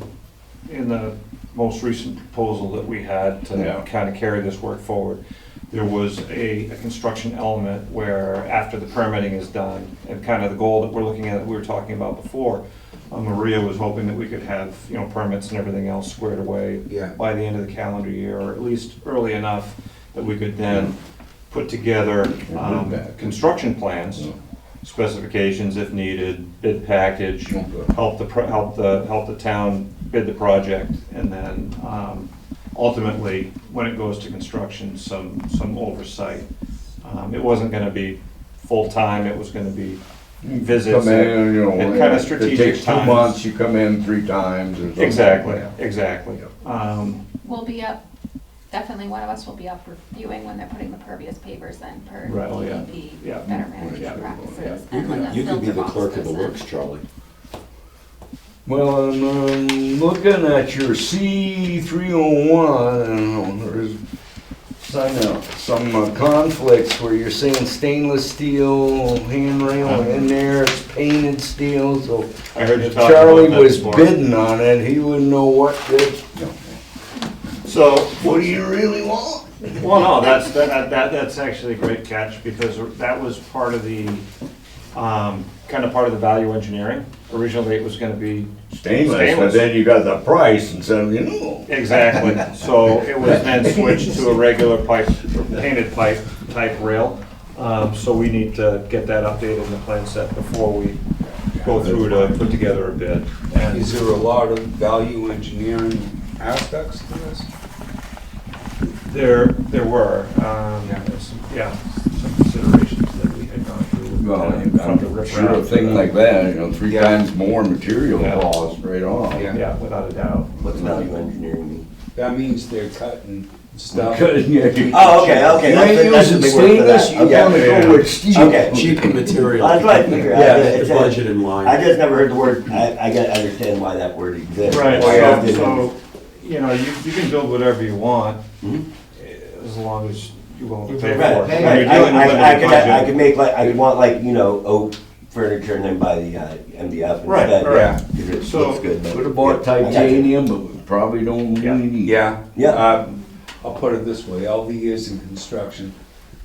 most recent proposal that we had Yeah. to kind of carry this work forward, there was a construction element where after the permitting is done, and kind of the goal that we're looking at, that we were talking about before, Maria was hoping that we could have, you know, permits and everything else squared away Yeah. by the end of the calendar year, or at least early enough that we could then put together construction plans, specifications if needed, bid package, help the town bid the project, and then ultimately, when it goes to construction, some oversight. It wasn't gonna be full-time, it was gonna be visits. Come in, you know, and kind of if it strategic takes 2 times. months, you come in 3 times or something. Exactly, exactly. we'll be up, definitely one of us will be up reviewing when they're putting the pervious pavers in per Right, oh, yeah. DEP, Yeah. better Yeah. management practices. You and when could, you could be filter the box clerk of the goes in. works, Charlie. Well, I'm looking at your C301, I don't know, there's some conflicts where you're saying stainless steel handrail in there, it's painted steel, so I heard you if talking Charlie about that was before. bidding on it, he wouldn't know what to, So, what do you really want? well, no, that's actually a great catch, because that was part of the, kind of part of the value engineering. Originally, it was gonna be Stainless, but then you got the price and said, you know. exactly, so it was then switched to a regular pipe, painted pipe type rail. So we need to get that updated in the plan set before we go through to put together a bid. And Is there a lot of value engineering aspects to this? there were, some considerations that we had gone through. Well, from the I'm riprap sure a to thing the- like that, you know, 3 Yeah. times more material Yeah. cost right off. Yeah. Yeah, without a doubt. What's value engineering mean? That means they're cutting stuff. Oh, okay, okay. You that's ain't the- that's using the big word for that. stainless, you Okay. wanna Yeah. go with steel. Okay. Cheaper material. That's what I figured. Yeah, It's keep the budget in line. I just never heard the word, I understand why that word exists. Right, Why so, it didn't- so, you know, you can build whatever you want, Mhm. as long as you're willing to pay for Right, it. right. When you're dealing with I limited could budget- make like, I could want like, you know, furniture and then buy the MDF instead. Right, right. Because it So- looks good. but- Could have bought Yeah, I got you. titanium, but we probably don't really need. Yeah. Yeah. I'll put it this way, all the years in construction,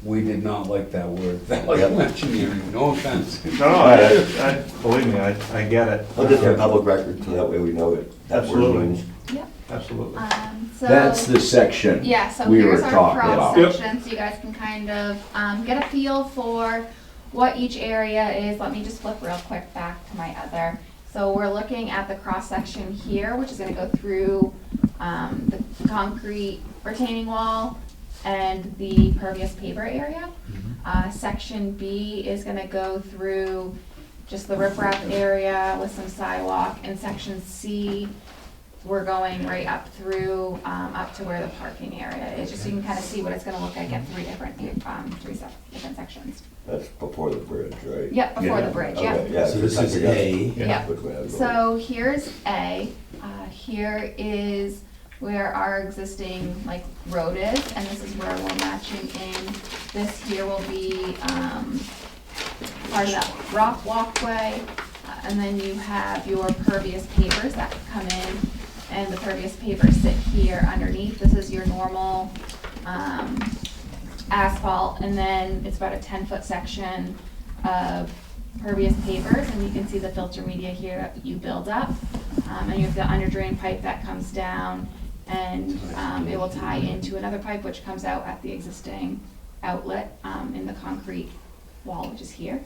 we did not like that word, value engineering, no offense. No, believe me, I get it. Well, just for public record, so that way we know it. That word Absolutely. means. Yep. Absolutely. So. That's the section Yeah, so we were here's our talking cross about. section, so you guys can kind of get a feel for what each area is. Let me just flip real quick back to my other. So we're looking at the cross section here, which is gonna go through the concrete retaining wall and the pervious paver area. Section B is gonna go through just the riprap area with some sidewalk, and section C, we're going right up through, up to where the parking area is, just so you can kind of see what it's gonna look like at three different sections. That's before the bridge, right? Yep, before Yeah. the bridge, Okay, yep. yeah. So this is A. Yep. Which way I was going. So here's A, here is where our existing like road is, and this is where we're matching in. This here will be, part of that rock walkway, and then you have your pervious pavers that come in, and the pervious pavers sit here underneath. This is your normal, asphalt, and then it's about a 10-foot section of pervious pavers, and you can see the filter media here that you build up. And you have the under drain pipe that comes down, and it will tie into another pipe which comes out at the existing outlet in the concrete wall, which is here.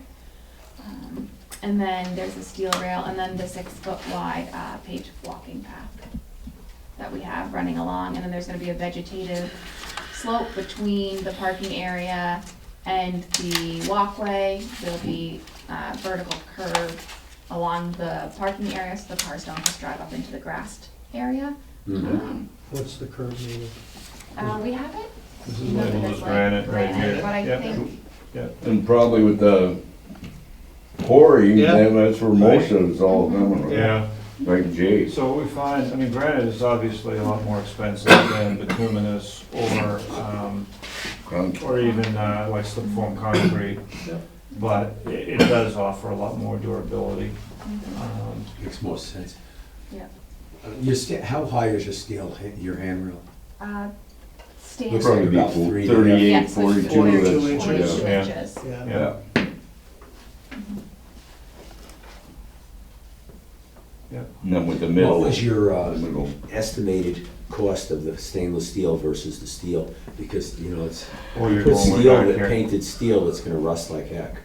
And then there's a steel rail, and then the 6-foot wide paved walking path that we have running along, and then there's gonna be a vegetative slope between the parking area and the walkway. There'll be a vertical curve along the parking area, so the cars don't just drive up into the grassed area. What's the curve mean? We have it. This is noted labeled as, as like, granite right here. But I Yep. think, Yep. And probably with the quarry, Yeah. then that's where most of it's all coming, right? Yeah, Like Jay's. so what we find, I mean, granite is obviously a lot more expensive than bituminous or even like slip form concrete, but it does offer a lot more durability. Makes more sense. yeah, How high is your steel, your handrail? standard. Looks Probably like be about 3 to- 38, Yes, like 42. 42 that's- inches. 42 Yeah. inches. Yeah. Yeah. And then with the middle. What was your middle. estimated cost of the stainless steel versus the steel? Because, you know, it's, Or you're put going way steel, back that here. painted steel, it's gonna rust like heck.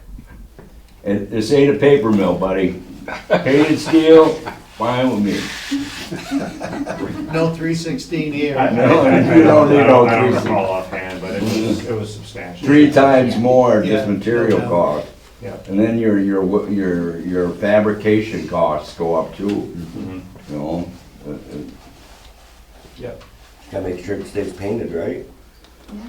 And this ain't a paper mill, buddy. Painted steel, fine with me. No 316 here. No, you don't need no I don't 360. recall offhand, but it was substantial. 3 times more just Yeah. material cost. Yeah. And then your fabrication costs go up too, Mhm. you know? Yep. Gotta make sure it stays painted, right? Yeah.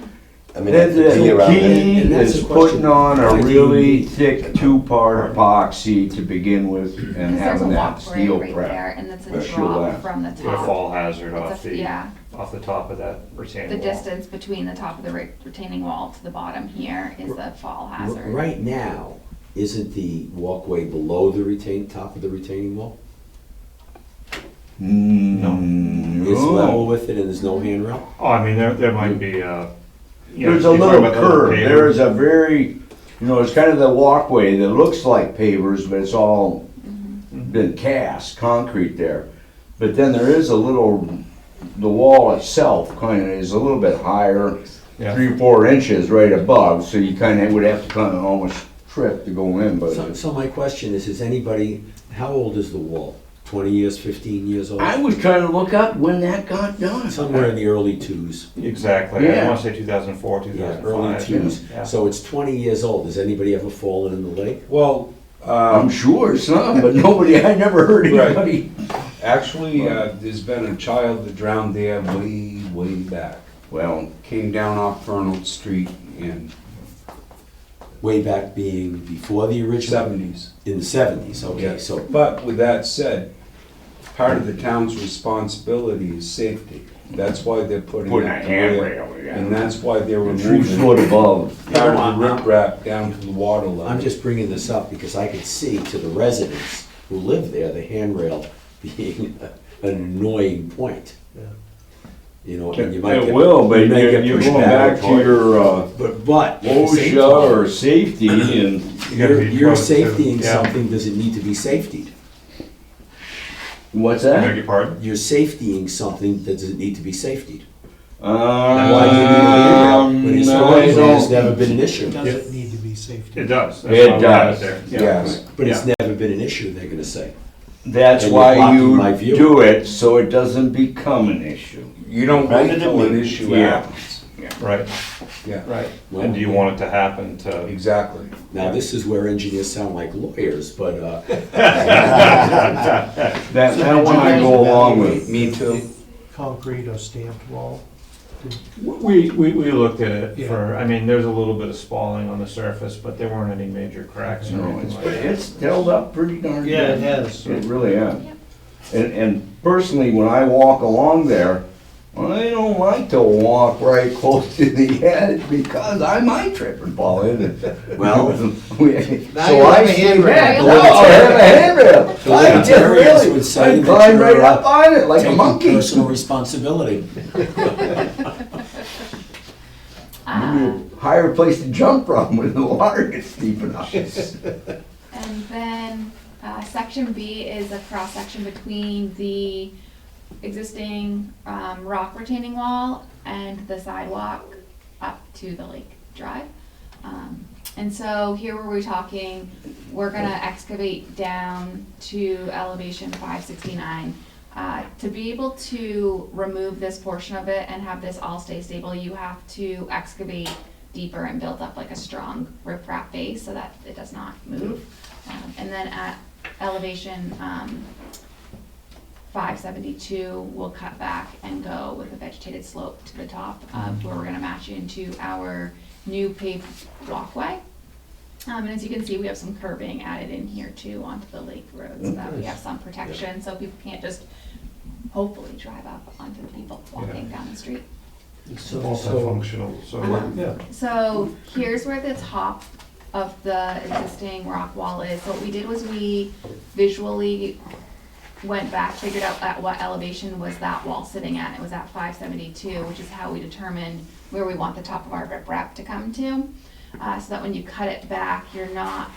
I mean, that's the The key around it. key And that's is the question. putting on Why a do you really need- thick 2-part epoxy to begin with and Because there's a having that walkway steel right prep. there, and it's a Right, sure drop that. from the A top. fall hazard off It's a- the, Yeah, off the top of that retaining the wall. distance between the top of the retaining wall to the bottom here is a fall hazard. Right now, isn't the walkway below the top of the retaining wall? It's level with it and there's no handrail? Oh, I mean, there might be, you know, There's a you're talking little about the little curve, paver. there's a very, you know, it's kind of the walkway that looks like pavers, but it's all been cast, concrete there. But then there is a little, the wall itself kind of is a little bit higher, Yeah. 3 or 4 inches right above, so you kind of would have to kind of almost trip to go in, but. So my question is anybody, how old is the wall? 20 years, 15 years old? I was trying to look up when that got done. Somewhere in the early twos. Exactly, I Yeah. wanna say 2004, Yeah, early 2005. twos. Yeah. So it's 20 years old. Has anybody ever fallen in the lake? Well, I'm sure some, but nobody, I never heard Right. anybody. actually, there's been a child that drowned there way, way back. Well, Came down off Fernald Street in Way back being before the original? 70s. In the 70s, okay, Yeah. so, But with that said, part of the town's responsibility is safety. That's why they're putting Putting a that handrail, yeah. And that's why they're 3 removing foot above. part of the riprap down to the water level. I'm just bringing this up because I could see to the residents who live there, the handrail being an annoying point. Yeah. You know, and you might It get. will, but you may get you're pushback going back to on it. your, But at the same OSHA time, or safety and, You gotta be you're close to- safetying yeah. something, does it need to be safetied? what's I beg that? your pardon? You're safetying something, does it need to be safetied? Why do you need a handrail when I historically it's don't- never been an issue? Does it need to be safety? It does. That's It why we have does, there. Yeah. yes. But it's Yeah. never been an issue, they're gonna say. That's And you're why blocking my you view. do it, so it doesn't become an issue. You don't Right. wait till an issue Yeah. happens. Right, Yeah, right. Well, And do you want it to happen to? exactly. Now, this is where engineers sound like lawyers, but, That one I go along with. Me too. Concrete or stamped wall? We looked at it Yeah. for, I mean, there's a little bit of spalling on the surface, but there weren't any major cracks or No, anything like that. it's held up pretty darn good. Yeah, it has. It really has. Yep. And personally, when I walk along there, I don't like to walk right close to the edge because I might trip and fall in it. Well, So you I have a stay handrail. back. The No, I have a handrail. The I just libertarians really, would say I that climb you're, right up on it like a taking monkey. personal responsibility. Higher place to jump from when the water gets steep enough. And then, section B is a cross-section between the existing, rock retaining wall and the sidewalk up to the lake drive. And so here where we're talking, we're gonna excavate down to elevation 569. To be able to remove this portion of it and have this all stay stable, you have to excavate deeper and build up like a strong riprap base so that it does not move. And then at elevation 572, we'll cut back and go with a vegetated slope to the top where we're gonna match into our new paved walkway. And as you can see, we have some curbing added in here too onto the lake road so that we have some protection, so people can't just hopefully drive up onto the people walking down the street. It's multifunctional, so, yeah. So here's where the top of the existing rock wall is. So what we did was we visually went back, figured out at what elevation was that wall sitting at. It was at 572, which is how we determined where we want the top of our riprap to come to. So that when you cut it back, you're not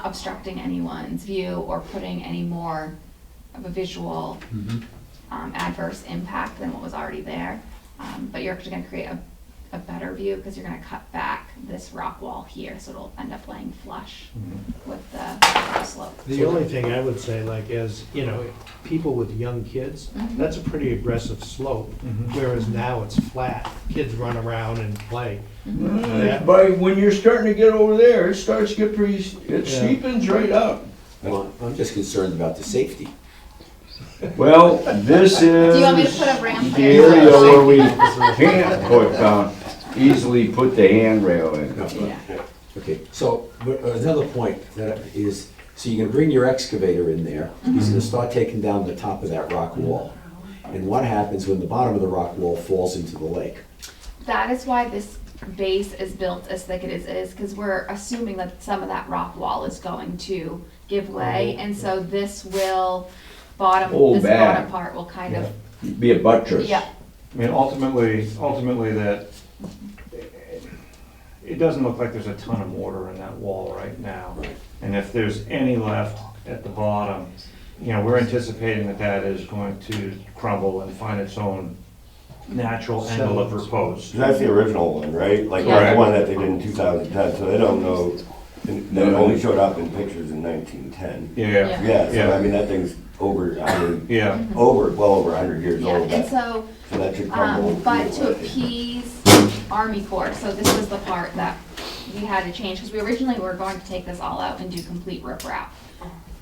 obstructing anyone's view or putting any more of a visual adverse impact than what was already there. But you're actually gonna create a better view because you're gonna cut back this rock wall here, so it'll end up laying flush with the slope. The only thing I would say, like, as, you know, people with young kids, that's a pretty aggressive slope, whereas now it's flat. Kids run around and play. But when you're starting to get over there, it starts to get pretty, it Yeah. steepens right up. Well, I'm just concerned about the safety. Well, this is Do you want me to put a ramp the there? area where we can't easily put the handrail in. Yeah. Okay, so but another point that is, so you're gonna bring your excavator in there, he's gonna start taking down the top of that rock wall. And what happens when the bottom of the rock wall falls into the lake? That is why this base is built as thick it is because we're assuming that some of that rock wall is going to give way, and so this will Oh, this bad. bottom part will kind of, Be a buttress. yeah, I mean, ultimately that, it doesn't look like there's a ton of mortar in that wall right now. And if there's any left at the bottom, you know, we're anticipating that that is going to crumble and find its own natural angle of repose. That's the original one, right? Like Yeah. that's the one that they did in 2010, so they don't know, that only showed up in pictures in 1910. Yeah, Yeah, so Yeah. I mean, that thing's over, I mean, yeah. well over 100 years yeah, old. and That- so, So that should crumble. but to appease Army Corps, so this was the part that we had to change, because we originally were going to take this all out and do complete riprap.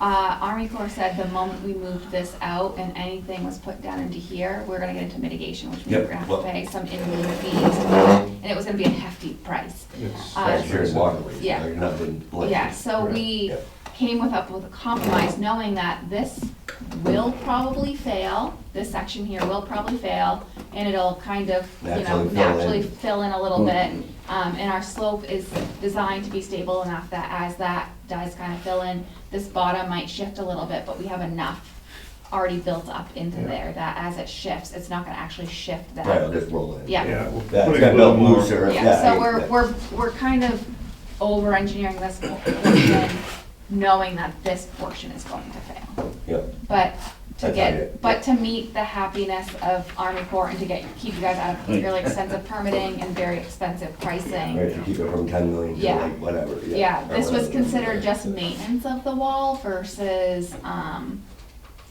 Army Corps said the moment we moved this out and anything was put down into here, we were gonna get into mitigation, which means Yep, we're gonna have well- to pay some in-lieu fees, and it was gonna be a hefty price. It's- That's shared waterways. yeah. They're nothing like. Yeah, so we came up with a compromise, knowing that this will probably fail. This section here will probably fail, and it'll kind of, naturally fill in a little bit. And our slope is designed to be stable enough that as that does kind of fill in, this bottom might shift a little bit, but we have enough already built up into there that as it shifts, it's not gonna actually shift that. Right, I'll just roll in. Yeah. Yeah, we're That's putting got a little built more. looser. Yeah, so I- we're kind of over-engineering this portion, knowing that this portion is going to fail. Yep. But That's it. to meet the happiness of Army Corps and to keep you guys out of really extensive permitting and very expensive pricing. Right, to keep it from 10 million to Yeah. like whatever. Yeah, or this was whatever. considered just maintenance of the wall versus,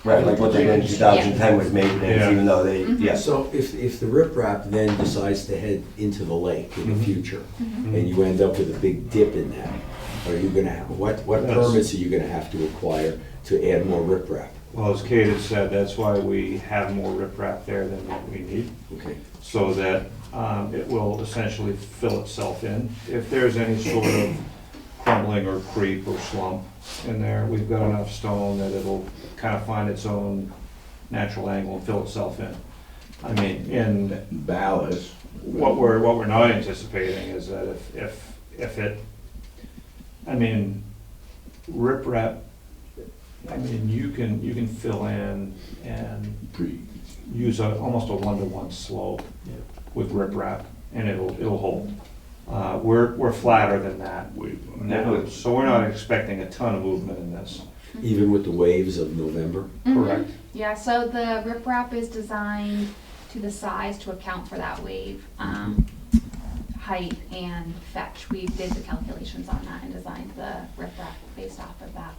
Right, like what they did in 2010 was maintenance, Yeah. even though they, Mhm. yeah. So if the riprap then decides to head into the lake in the future, Mm-hmm. and you end up with a big dip in that, are you gonna, what Yes. permits are you gonna have to acquire to add more riprap? Well, as Kate had said, that's why we have more riprap there than what we need, Okay, so that it will essentially fill itself in. If there's any sort of crumbling or creep or slump in there, we've got enough stone that it'll kind of find its own natural angle and fill itself in. I mean, in Ballast. what we're not anticipating is that if it, I mean, riprap, I mean, you can fill in and use almost a 1-to-1 slope with riprap, and it'll hold. We're flatter than that now, so we're not expecting a ton of movement in this. even with the waves of November? Correct. Yeah, so the riprap is designed to the size to account for that wave, height and fetch. We did the calculations on that and designed the riprap based off of that.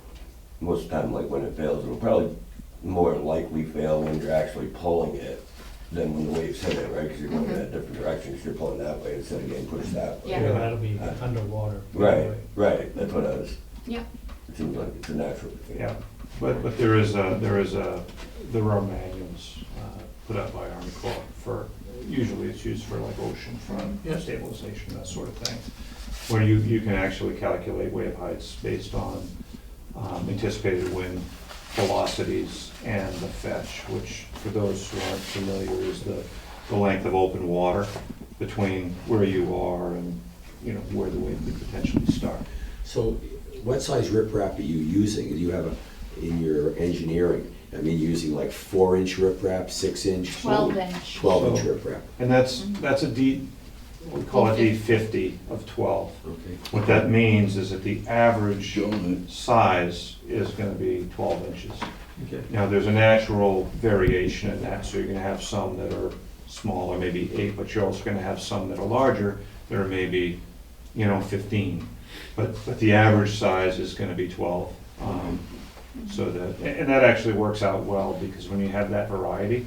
Most of the time, like when it fails, it'll probably more likely fail when you're actually pulling it than when the waves hit it, right? Because you're going in a different direction, because you're pulling that way instead of getting pushed that way. Yeah. Yeah, that'll be underwater. Right, right, that's what I was, Yeah. it seems like it's a natural thing. Yeah, but there are manuals put out by Army Corps for, usually it's used for like oceanfront stabilization, that sort of thing, where you can actually calculate wave heights based on anticipated wind velocities and the fetch, which for those who aren't familiar is the length of open water between where you are and, where the wave could potentially start. So what size riprap are you using? Do you have in your engineering? I mean, using like 4-inch riprap, 6-inch? 12-inch. 12-inch So- riprap, And that's a D, we call it D50 of 12. okay. What that means is that the average size is gonna be 12 inches. Okay. Now, there's a natural variation in that, so you're gonna have some that are smaller, maybe 8, but you're also gonna have some that are larger, that are maybe, 15. But the average size is gonna be 12. So and that actually works out well, because when you have that variety,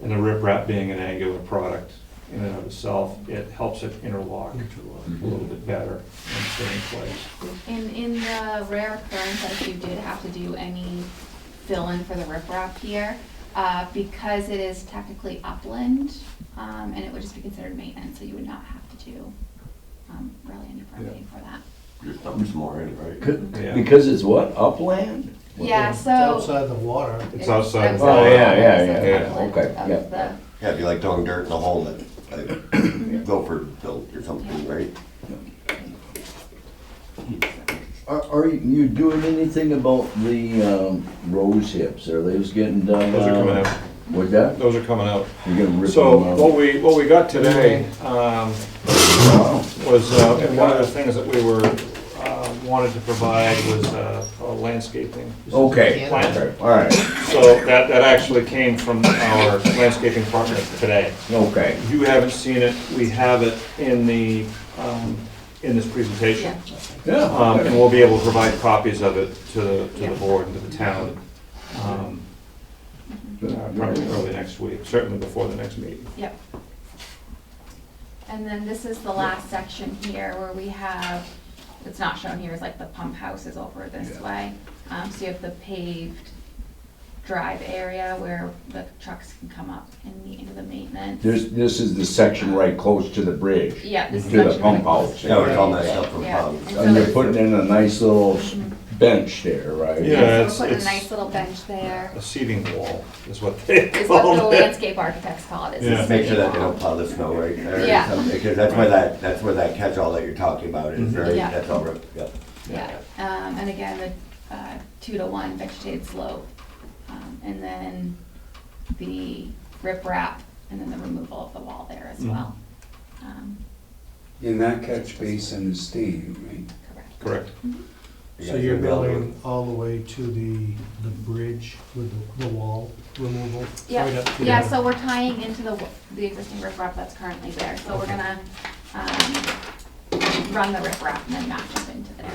and the riprap being an angular product in and of itself, it helps it interlock a little bit better and stay in place. And in the rare occurrence that if you did have to do any fill-in for the riprap here, because it is technically upland, and it would just be considered maintenance, so you would not have to do really any permitting for that. Just dump some more in, right? Yeah. Because it's what, upland? Yeah, It's so. outside the water. It's outside. Oh, yeah, It's yeah, upland okay, of yeah. the- Yeah, it'd be like throwing dirt in a hole that, like, Gopher built or something, right? Are you doing anything about the rose hips? Are those getting done? Those are coming out. What's that? Those are coming out. You're gonna rip So them out? what we got today Wow. was, and one of the things that we were, wanted to provide was a landscaping. Okay, Plan. okay, all right, So that actually came from our landscaping partner today. okay. You haven't seen it, we have it in in this presentation. Yeah. And we'll be able to provide copies of it to the board and to the town, probably early next week, certainly before the next meeting. Yep. And then this is the last section here where we have, it's not shown here, is like the pump house is over this way. So you have the paved drive area where the trucks can come up into the maintenance. This is the section right close to the bridge. Yeah, this is To the section pump right close house. to Yeah, the we're talking bridge. that stuff from Yeah. Tom's. And so And you're it's- putting in a nice little bench there, right? Yeah. So we're putting a it's- nice little bench there, A seating wall is what they is what the call it. landscape architects call it, is Yeah. a Make sure seating that they wall. don't plow the snow right there. or Yeah. something, because that's where that catch-all that you're talking about is, right? Yeah. That's all, yeah. Yeah, and again, the 2-to-1 vegetated slope, and then the riprap, and then the removal of the wall there as well. And that catch basin is staying, right? Correct. Correct. You So guys you're gonna be able to- going all the way to the bridge with the wall removal? right Yeah, up to yeah, the- so we're tying into the existing riprap that's currently there, so we're gonna, run the riprap and then match up into there.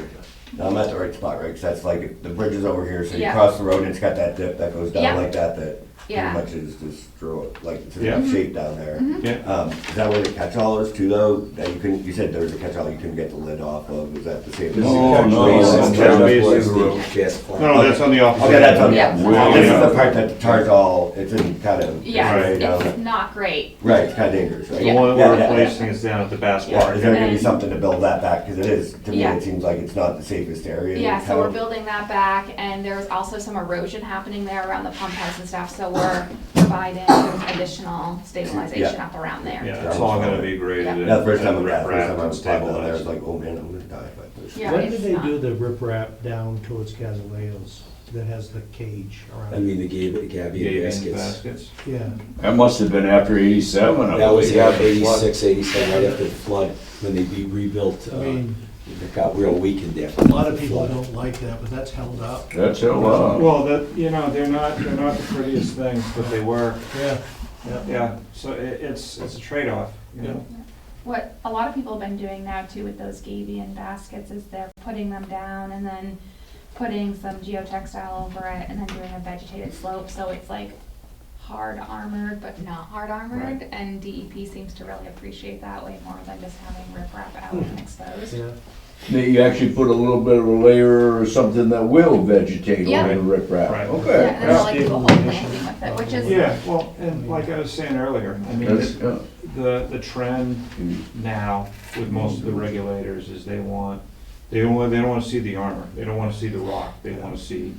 No, I'm at the right spot, right? Because that's like, the bridge is over here, so you Yeah. cross the road, and it's got that dip that goes Yeah. down like that pretty Yeah. much is just draw, like, it's Yeah. in that shape down there. Yeah. Is that where the catch-all is too, though? That you couldn't, you said there was a catch-all you couldn't get the lid off of, is that the same? No, no, Basin, that's catch basin. basin, gas plant. No, that's on the opposite. Okay, that's on, Yeah. this is the part that the tar's all, it's in kind of. Yeah, right down- it's not great. Right, it's kind of dangerous, right? The Yeah. one Yeah, we're yeah. replacing is down at the Bass Yeah. Park. Is there gonna be And- something to build that back? Because it is, to me, Yeah. it seems like it's not the safest area. Yeah, so kind we're of. building that back, and there's also some erosion happening there around the pump house and stuff, so we're providing additional stabilization Yeah. up around there. Yeah, it's all gonna be graded. Yeah. and- That's the first time, and yeah, first time I riprap was talking down there, I was stabilized. like, oh man, I'm gonna die if I push. Yeah, When it's did they not- do the riprap down towards Casaleos that has the cage I around? mean, the Gabion Gaving baskets. baskets. Yeah, That must have been after 87, I That was believe. after 86, 87, right after the flood, when they rebuilt, I mean, it got real weakened there. a lot of people don't like that, but that's held up. That's a Well, that, you know, they're not the prettiest things, but they were. Yeah, yeah. Yeah, so it's a trade-off, you know? What a lot of people have been doing now too with those Gabion baskets is they're putting them down and then putting some geotextile over it and then doing a vegetated slope, so it's like hard armored but not hard armored, and DEP seems to really appreciate that way more than just having riprap out and exposed. Yeah. That you actually put a little bit of a layer or something that will vegetate Yeah. over the riprap. Right. Yeah, Okay. and then they'll like do a whole planting with it, which is, Yeah, well, and like I was saying earlier, I mean, That's, yeah. the trend now with most of the regulators is they don't want to see the armor, they don't want to see the rock, they want to see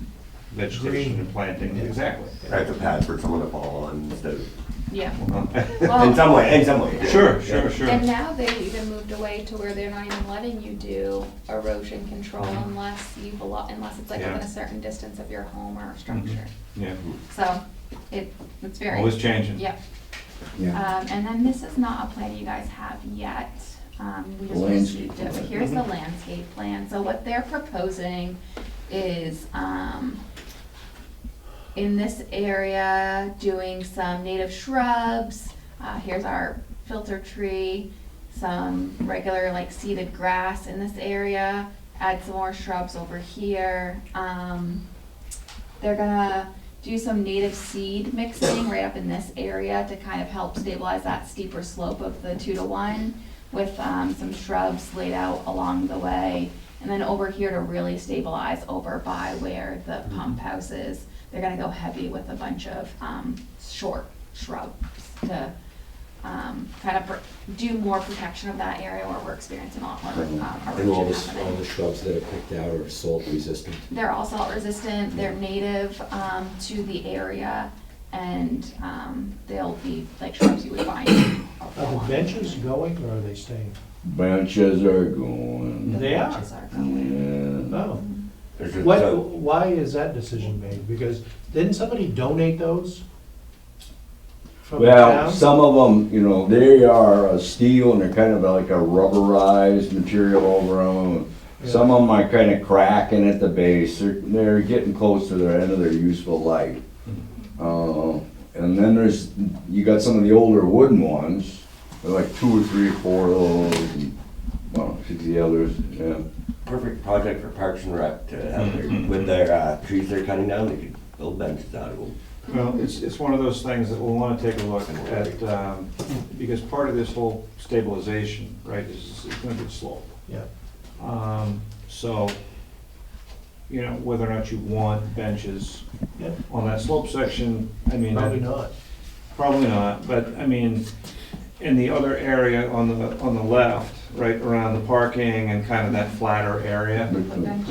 vegetation Green. and planting, exactly. Right, the pad for someone to fall on instead of, yeah. in Well, some way, yeah. Sure, Yeah. sure, sure. and now they've even moved away to where they're not even letting you do erosion control unless unless it's like Yeah. within a certain distance of your home or structure. Yeah, So it's very. always changing. Yep. Yeah. And then this is not a plan you guys have yet. We just Landscape received it, but here's the landscape plan. So what they're proposing is, in this area, doing some native shrubs. Here's our filter tree, some regular like seeded grass in this area, add some more shrubs over here. They're gonna do some native seed mixing right up in this area to kind of help stabilize that steeper slope of the 2-to-1 with some shrubs laid out along the way. And then over here to really stabilize over by where the pump house is, they're gonna go heavy with a bunch of short shrubs to kind of do more protection of that area where we're experiencing a lot more And all erosion the happening. shrubs that are picked out are salt resistant. They're all salt resistant, they're native to the area, and they'll be like shrubs you would find. Are the benches going or are they staying? Benches are going. They are. Benches are going. Yeah. No. There's just- What, so- why is that decision made? Because didn't somebody donate those? From the Well, town? some of them, you know, they are steel and they're kind of like a rubberized material over them. Some of them are kind of cracking at the base. They're getting close to the end of their useful life. And then you got some of the older wooden ones. They're like 2 or 3 or 4 of those. And, well, 60 others, yeah. Perfect project for Parks and Rec to have with their trees they're cutting down, they could build benches out of them. Well, it's one of those things that we'll want to take a look at, because part of this whole stabilization, right, is going to be slope. Yeah. So, you know, whether or not you want benches Yeah. on that slope section, I mean. Probably not. Probably not, but I mean, in the other area on the left, right around the parking and kind of that flatter area. I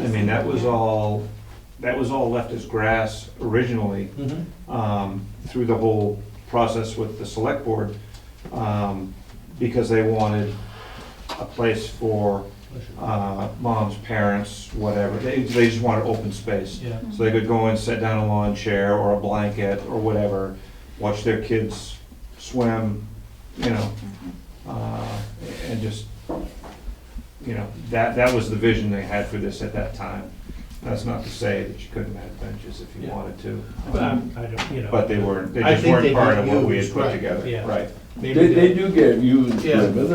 mean, that was all left as grass originally, through the whole process with the select board, because they wanted a place for moms, parents, whatever. They just wanted open space. Yeah. So they could go and sit down in a lawn chair or a blanket or whatever, watch their kids swim, you know, and just, you know, that was the vision they had for this at that time. That's not to say that you couldn't have benches if you Yeah. wanted to. But I don't, you know. But they I just think weren't they part get of what we had used, put right, together. yeah. Right. Maybe They do get used, Yeah. but I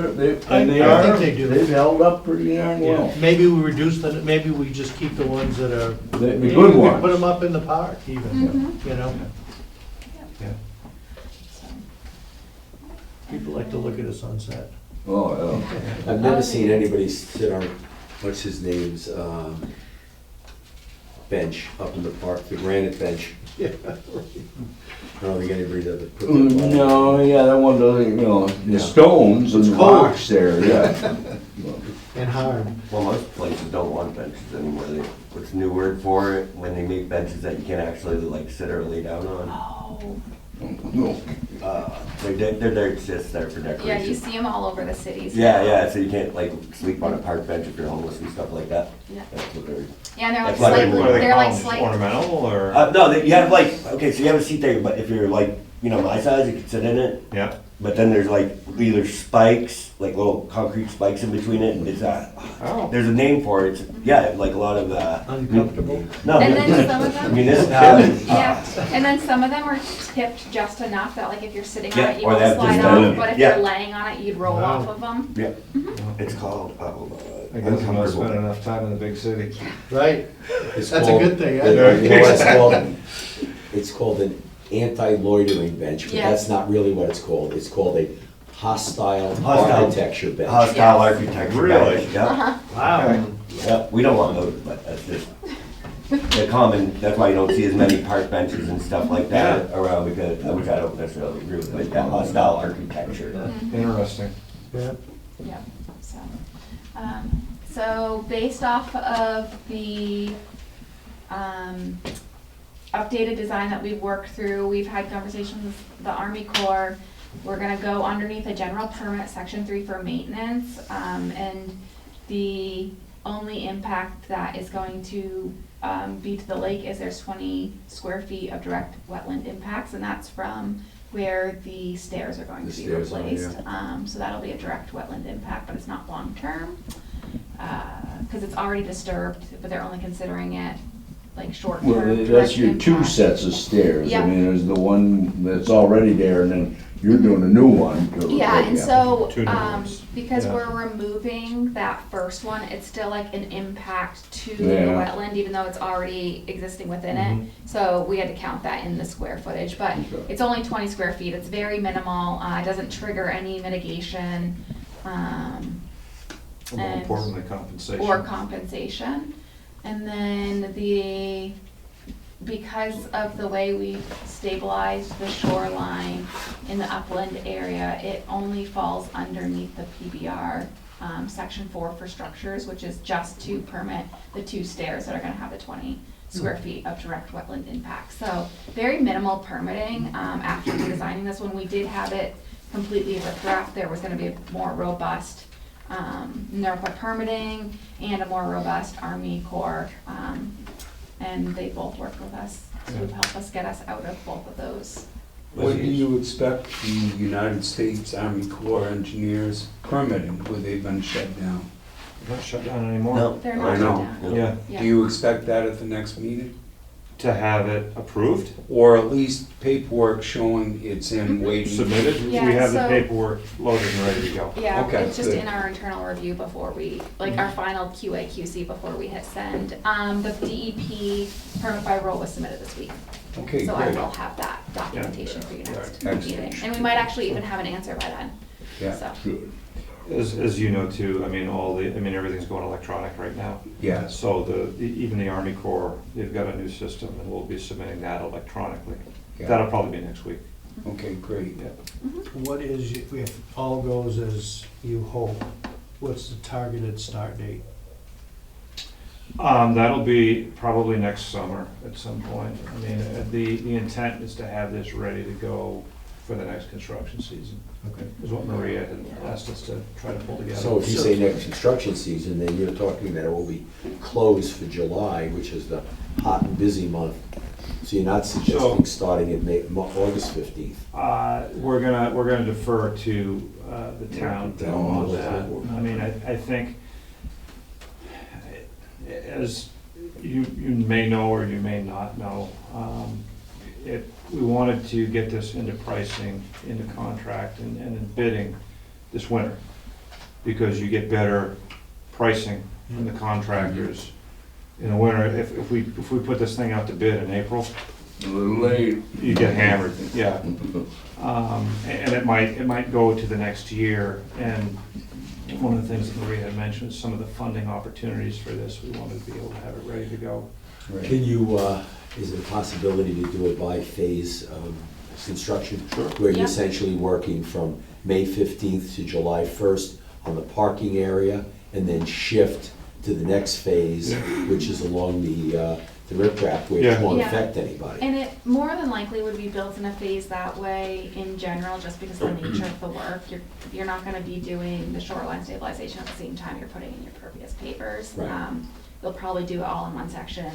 and they think are, they do. they've held up pretty darn well. Yeah, maybe we reduce the, maybe we just keep the ones that are. The maybe good we ones. Put them up in the park even, Mhm. you know? Yeah. So, People like to look at a sunset. Oh, yeah. I've never seen anybody sit on, what's his name's, bench up in the park, the granite bench. Yeah. I don't think anybody's ever put that. No, yeah, that one doesn't, you know, Yeah. the stones and It's the cold. rocks there, yeah. And hard. Well, most places don't want benches anymore. What's the new word for it? When they make benches that you can't actually like sit or lay down on. Oh, No. They're just there for decoration. yeah, you see them all over the cities. Yeah, now. yeah, so you can't like sleep on a park bench if you're homeless and stuff like that. Yeah. That's what they're. Yeah, and they're like That's why they- slightly, What are they they're like called? Just slightly. ornamental or? No, you have like, okay, so you have a seat there, but if you're like, you know, my size, you can sit in it. Yeah. But then there's like either spikes, like little concrete spikes in between it, and it's Oh. there's a name for it. It's, yeah, like a lot of Uncomfortable. No, And then some of them, municipalities. yeah, and then some of them are tipped just enough that like if you're sitting on Yeah, it, you or won't they have slide just off, a- but if yeah. you're laying on it, you'd roll Wow. off of them. Yeah, it's called. I guess I'm not spending enough time in the big city. Right, It's that's a called- good thing. You know what it's called? It's called an anti-loitering bench, but Yeah. that's not really what it's called. It's called a hostile Hostile. architecture bench. Hostile Yes. architecture. Really? bench, Yeah. Uh-huh. Wow. Yeah, we don't want those, but that's just the common, that's why you don't see as many park benches and stuff like that around, because, which I don't necessarily agree with, but that hostile architecture. Interesting. Yeah. Yeah, so based off of the, updated design that we've worked through, we've had conversations with the Army Corps. We're gonna go underneath a general permit, section 3 for maintenance, and the only impact that is going to, be to the lake is there's 20 square feet of direct wetland impacts, and that's from where the stairs are going The to be stairs are, replaced. So that'll be a direct wetland impact, but it's not long-term, cause it's already disturbed, but they're only considering it like short-term. Well, that's direct your two impact. sets of stairs. Yeah. I mean, there's the one that's already there, and then you're doing a new one. to Yeah, replace and that. so, Two new ones. because Yeah. we're removing that first one, it's still like an impact to the Yeah. wetland, even though it's already existing within it. So we had to count that in the square footage, but Okay. it's only 20 square feet, it's very minimal, it doesn't trigger any mitigation, More And- importantly, compensation. or compensation. And then because of the way we stabilized the shoreline in the upland area, it only falls underneath the PBR, section 4 for structures, which is just to permit the 2 stairs that are gonna have the 20 square feet of direct wetland impact. So very minimal permitting, after redesigning this one. We did have it completely riprap. There was gonna be a more robust NERPA permitting and a more robust Army Corps, and they both worked with us to help us get us out of both of those. What do you expect the United States Army Corps engineers permitting, where they've been shut down? Not shut down anymore. No. They're I not know. down. Yeah, Yeah. Do you expect that at the next meeting? to have it approved, Or at least paperwork showing it's in waiting? submitted, we Yeah, have the so- paperwork loaded and ready to go. Yeah, Okay, it's just good. in our internal review before we, like our final QA, QC before we hit send. The DEP permit by roll was submitted this week. Okay, So I great. will have that documentation for you next Excellent. meeting. And we might actually even have an answer by then, Yeah, so. good. As you know too, I mean, everything's going electronic right now. Yes. So even the Army Corps, they've got a new system and we'll be submitting that electronically. Yeah. That'll probably be next week. Okay, great. Yeah. What is, if all goes as you hope, what's the targeted start date? That'll be probably next summer at some point. I mean, the intent is to have this ready to go for the next construction season, Okay. is what Maria had asked us to try to pull together. So if you say next construction season, then you're talking that it will be closed for July, which is the hot and busy month. So you're not suggesting starting in August 15th? We're gonna defer to the town on that. I mean, I think, as you may know or you may not know, we wanted to get this into pricing, into contract and in bidding this winter, because you get better pricing from the contractors in the winter. If we put this thing out to bid in April, A little late. you get hammered, yeah. And it might go to the next year, and one of the things that Maria had mentioned is some of the funding opportunities for this. We wanted to be able to have it ready to go. Can you, is it a possibility to do it by phase construction? Sure. Where you're Yeah. essentially working from May 15th to July 1st on the parking area, and then shift to the next phase, which is along the riprap, which Yeah. won't Yeah. affect anybody. And it more than likely would be built in a phase that way in general, just because of the nature of the work. You're not gonna be doing the shoreline stabilization at the same time you're putting in your pervious pavers. Right. You'll probably do it all in one section,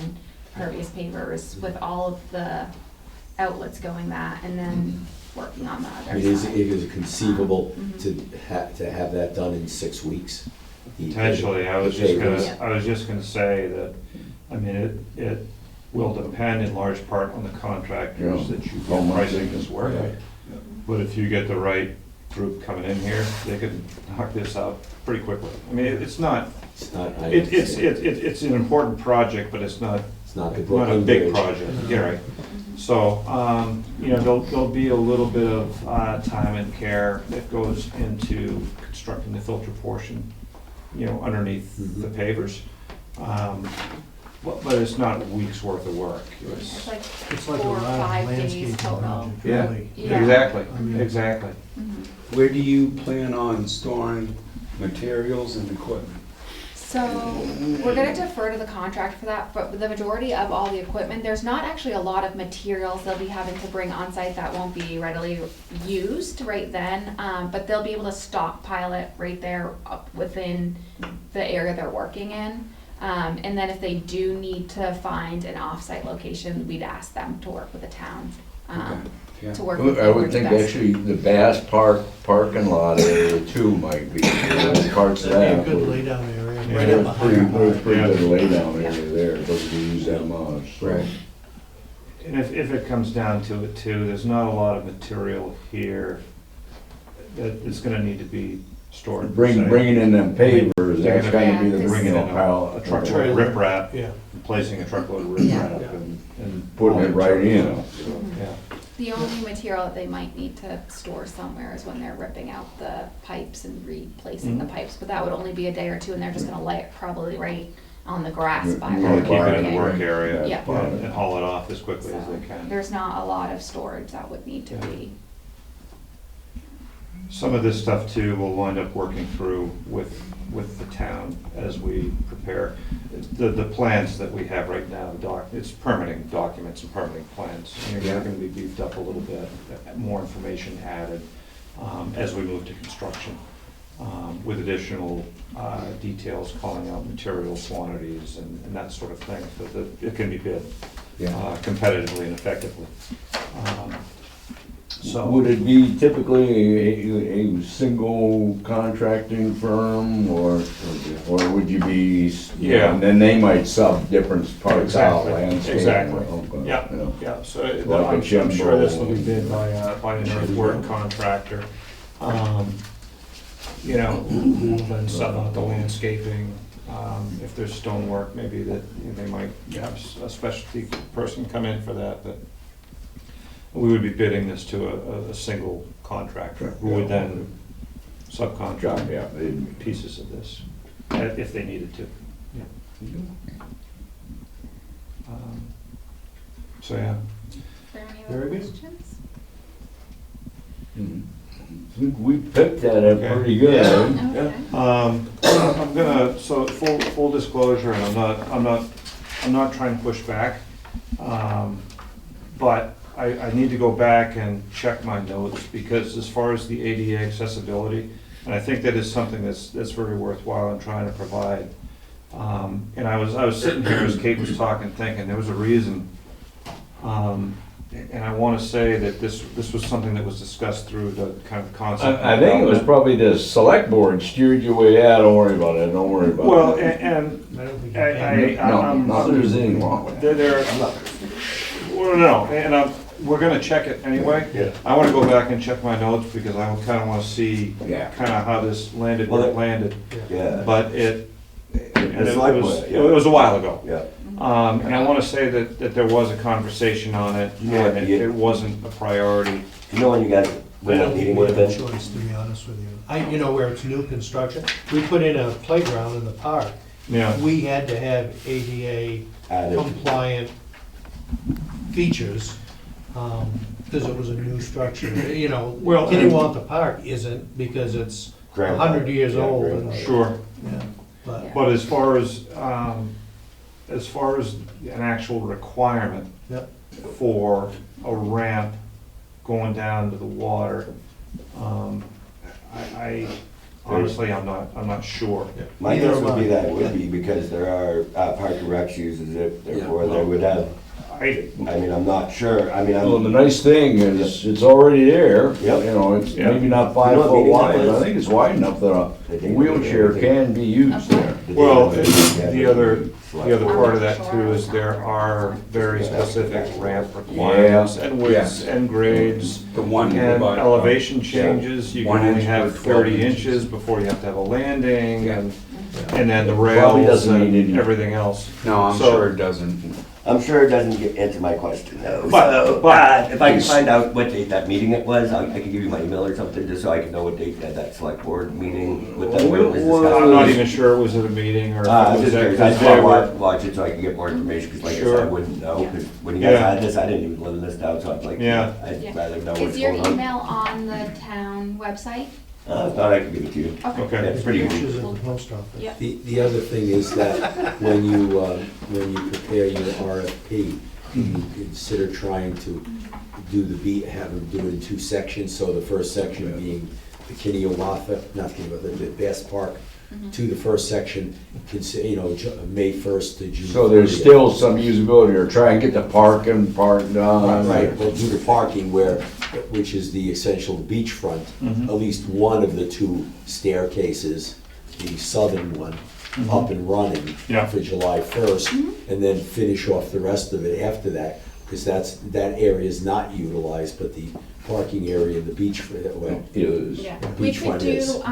pervious pavers with all of the outlets going that, and then working on the I other mean, side. is it conceivable Mhm. to have that done in 6 weeks? Potentially, I was The pavers? just gonna say that, I mean, it will depend in large part on the contractors Yeah. that you How get much pricing they can- this work. yeah. But if you get the right group coming in here, they could knock this out pretty quickly. I mean, it's not, It's not, it's an important project, but it's not not the not a Brooklyn big Bridge. project, yeah, right. So, you know, there'll be a little bit of time and care that goes into constructing the filter portion, you know, underneath Mhm. the pavers. But it's not weeks' worth of work. It's like It's like a 4 or lot of 5 days landscaping total. project, Yeah. really. Yeah. Exactly, I mean- exactly. Mhm. Where do you plan on storing materials and equipment? So, we're gonna defer to the contract for that, but the majority of all the equipment, there's not actually a lot of materials they'll be having to bring on site that won't be readily used right then, but they'll be able to stockpile it right there up within the area they're working in. And then if they do need to find an off-site location, we'd ask them to work with the town, Yeah. to work with. I would whoever's think best. actually the Bass Park parking lot area too might be, parts of That'd that. be a good laydown area, Yeah. right There's up pretty, behind. there's pretty good Yeah. laydown area there, it doesn't use that much. so. Right. And if it comes down to it too, there's not a lot of material here that is gonna need to be stored. per se. Bringing in them pavers, They're that's gonna gonna be the be Bringing in original pile. a truckload of riprap, Yeah. replacing a truckload of Yeah. riprap and. Putting it right in. Yeah. The only material that they might need to store somewhere is when they're ripping out the pipes and replacing the Mhm. pipes, but that would only be a day or two, and they're just gonna lay it probably right on the grass by Yeah, where Or they're keep it in the working. work area Yeah. and haul it off as quickly as So, they can. there's not a lot of storage that would need to Yeah. be. Some of this stuff too, we'll wind up working through with the town as we prepare. The plans that we have right now, it's permitting documents and permitting plans. And they're gonna be beefed up a little bit, more information added as we move to construction, with additional details calling out material quantities and that sort of thing, so that it can be bid competitively and effectively. So. Would it be typically a single contracting firm, or would you be, Yeah. and then they might sub different parts out, Exactly, landscape? exactly. Okay, Yeah, yeah. yeah, so Like a I'm sure this will be jumbo. bid by an earthwork contractor. You know, we'll then sub out the landscaping. If there's stonework, maybe that, you know, they might have a specialty person come in for that, but we would be bidding this to a single contractor who would then subcontract Yeah, they'd- pieces of this, if they needed to. So, yeah. Are there any Very other good. questions? Mhm. We picked that up Okay. pretty good. Okay. I'm gonna, so full disclosure, and I'm not trying to push back. But I need to go back and check my notes, because as far as the ADA accessibility, and I think that is something that's very worthwhile in trying to provide. And I was sitting here as Kate was talking, thinking there was a reason. And I wanna say that this was something that was discussed through the kind of concept. I think it was probably the select board steered you away, don't worry about it, don't worry about it. Well, and I don't think I- No, not that there's anything wrong with it. there, well, no, and we're gonna check it anyway. Yeah. I wanna go back and check my notes, because I kinda wanna see Yeah. kinda how this landed where it landed. Yeah. But it select was, board, yeah. it was a while ago. Yeah. And I wanna say that there was a conversation on it, Yeah, and yeah. it wasn't a priority. You know when you guys, I when that don't meeting think we would have have a been? choice, to be honest with you. You know, where it's new construction, we put in a playground in the park. Yeah. We had to have ADA Added. compliant features, because it was a new structure. You know, Well, Kinnewantha Park isn't, because it's Grandfathered. 100 years Yeah, old. grandfathered. Sure. Yeah, but, But as far as an actual requirement yep. for a ramp going down to the water, I honestly, I'm not sure. My Neither guess am would be I. that it would be, because there are Park and Rec uses it, therefore they would have, I mean, I'm not sure, I mean, Well, the I'm, nice thing is, it's already there, you Yep. know, it's Yeah. maybe not You 5 know what foot meeting that wide, but I was? think it's wide enough that a They did wheelchair everything. can be used there. Well, Yeah, the other select board. part of that too is there are very specific ramp requirements and widths and grades The one and by, elevation changes. You can 1 only inch have per 12 30 inches. inches before you have to have a landing, Yeah. and then the Probably rails doesn't need and any- everything else. No, I'm So- sure it doesn't. I'm sure it doesn't answer my question though. But- So, but- if I can find out what date that meeting it was, I can give you my email or something, just so I can know what date that select board meeting with them was discussed. I'm not even sure it was at a meeting or if I'm it was just at, curious, I just they want were, to watch it so I can get more information, because like I said, Sure. I wouldn't know, because when you guys Yeah. had this, I didn't even live in this town, so I'd like, Yeah. I'd Yeah. rather know what's Is your going on. email on the town website? If not, I can give it to you. Okay. Yeah, it's pretty easy. Pictures at the post office. Yep. The other thing is that when you prepare your RFP, you consider trying to do have them do it in 2 sections, so the first section being the the Bass Park, to the first section, May 1st to June 30th. So there's still some usability, or try and get the park done. Right, well, do the parking which is the essential beachfront, at least one of the 2 staircases, the southern one, up and running Yeah. for July 1st, and then finish off the rest of it after that, because that area is not utilized, but the parking area, the beach, well, Is. Yeah, we Beach could one is. do,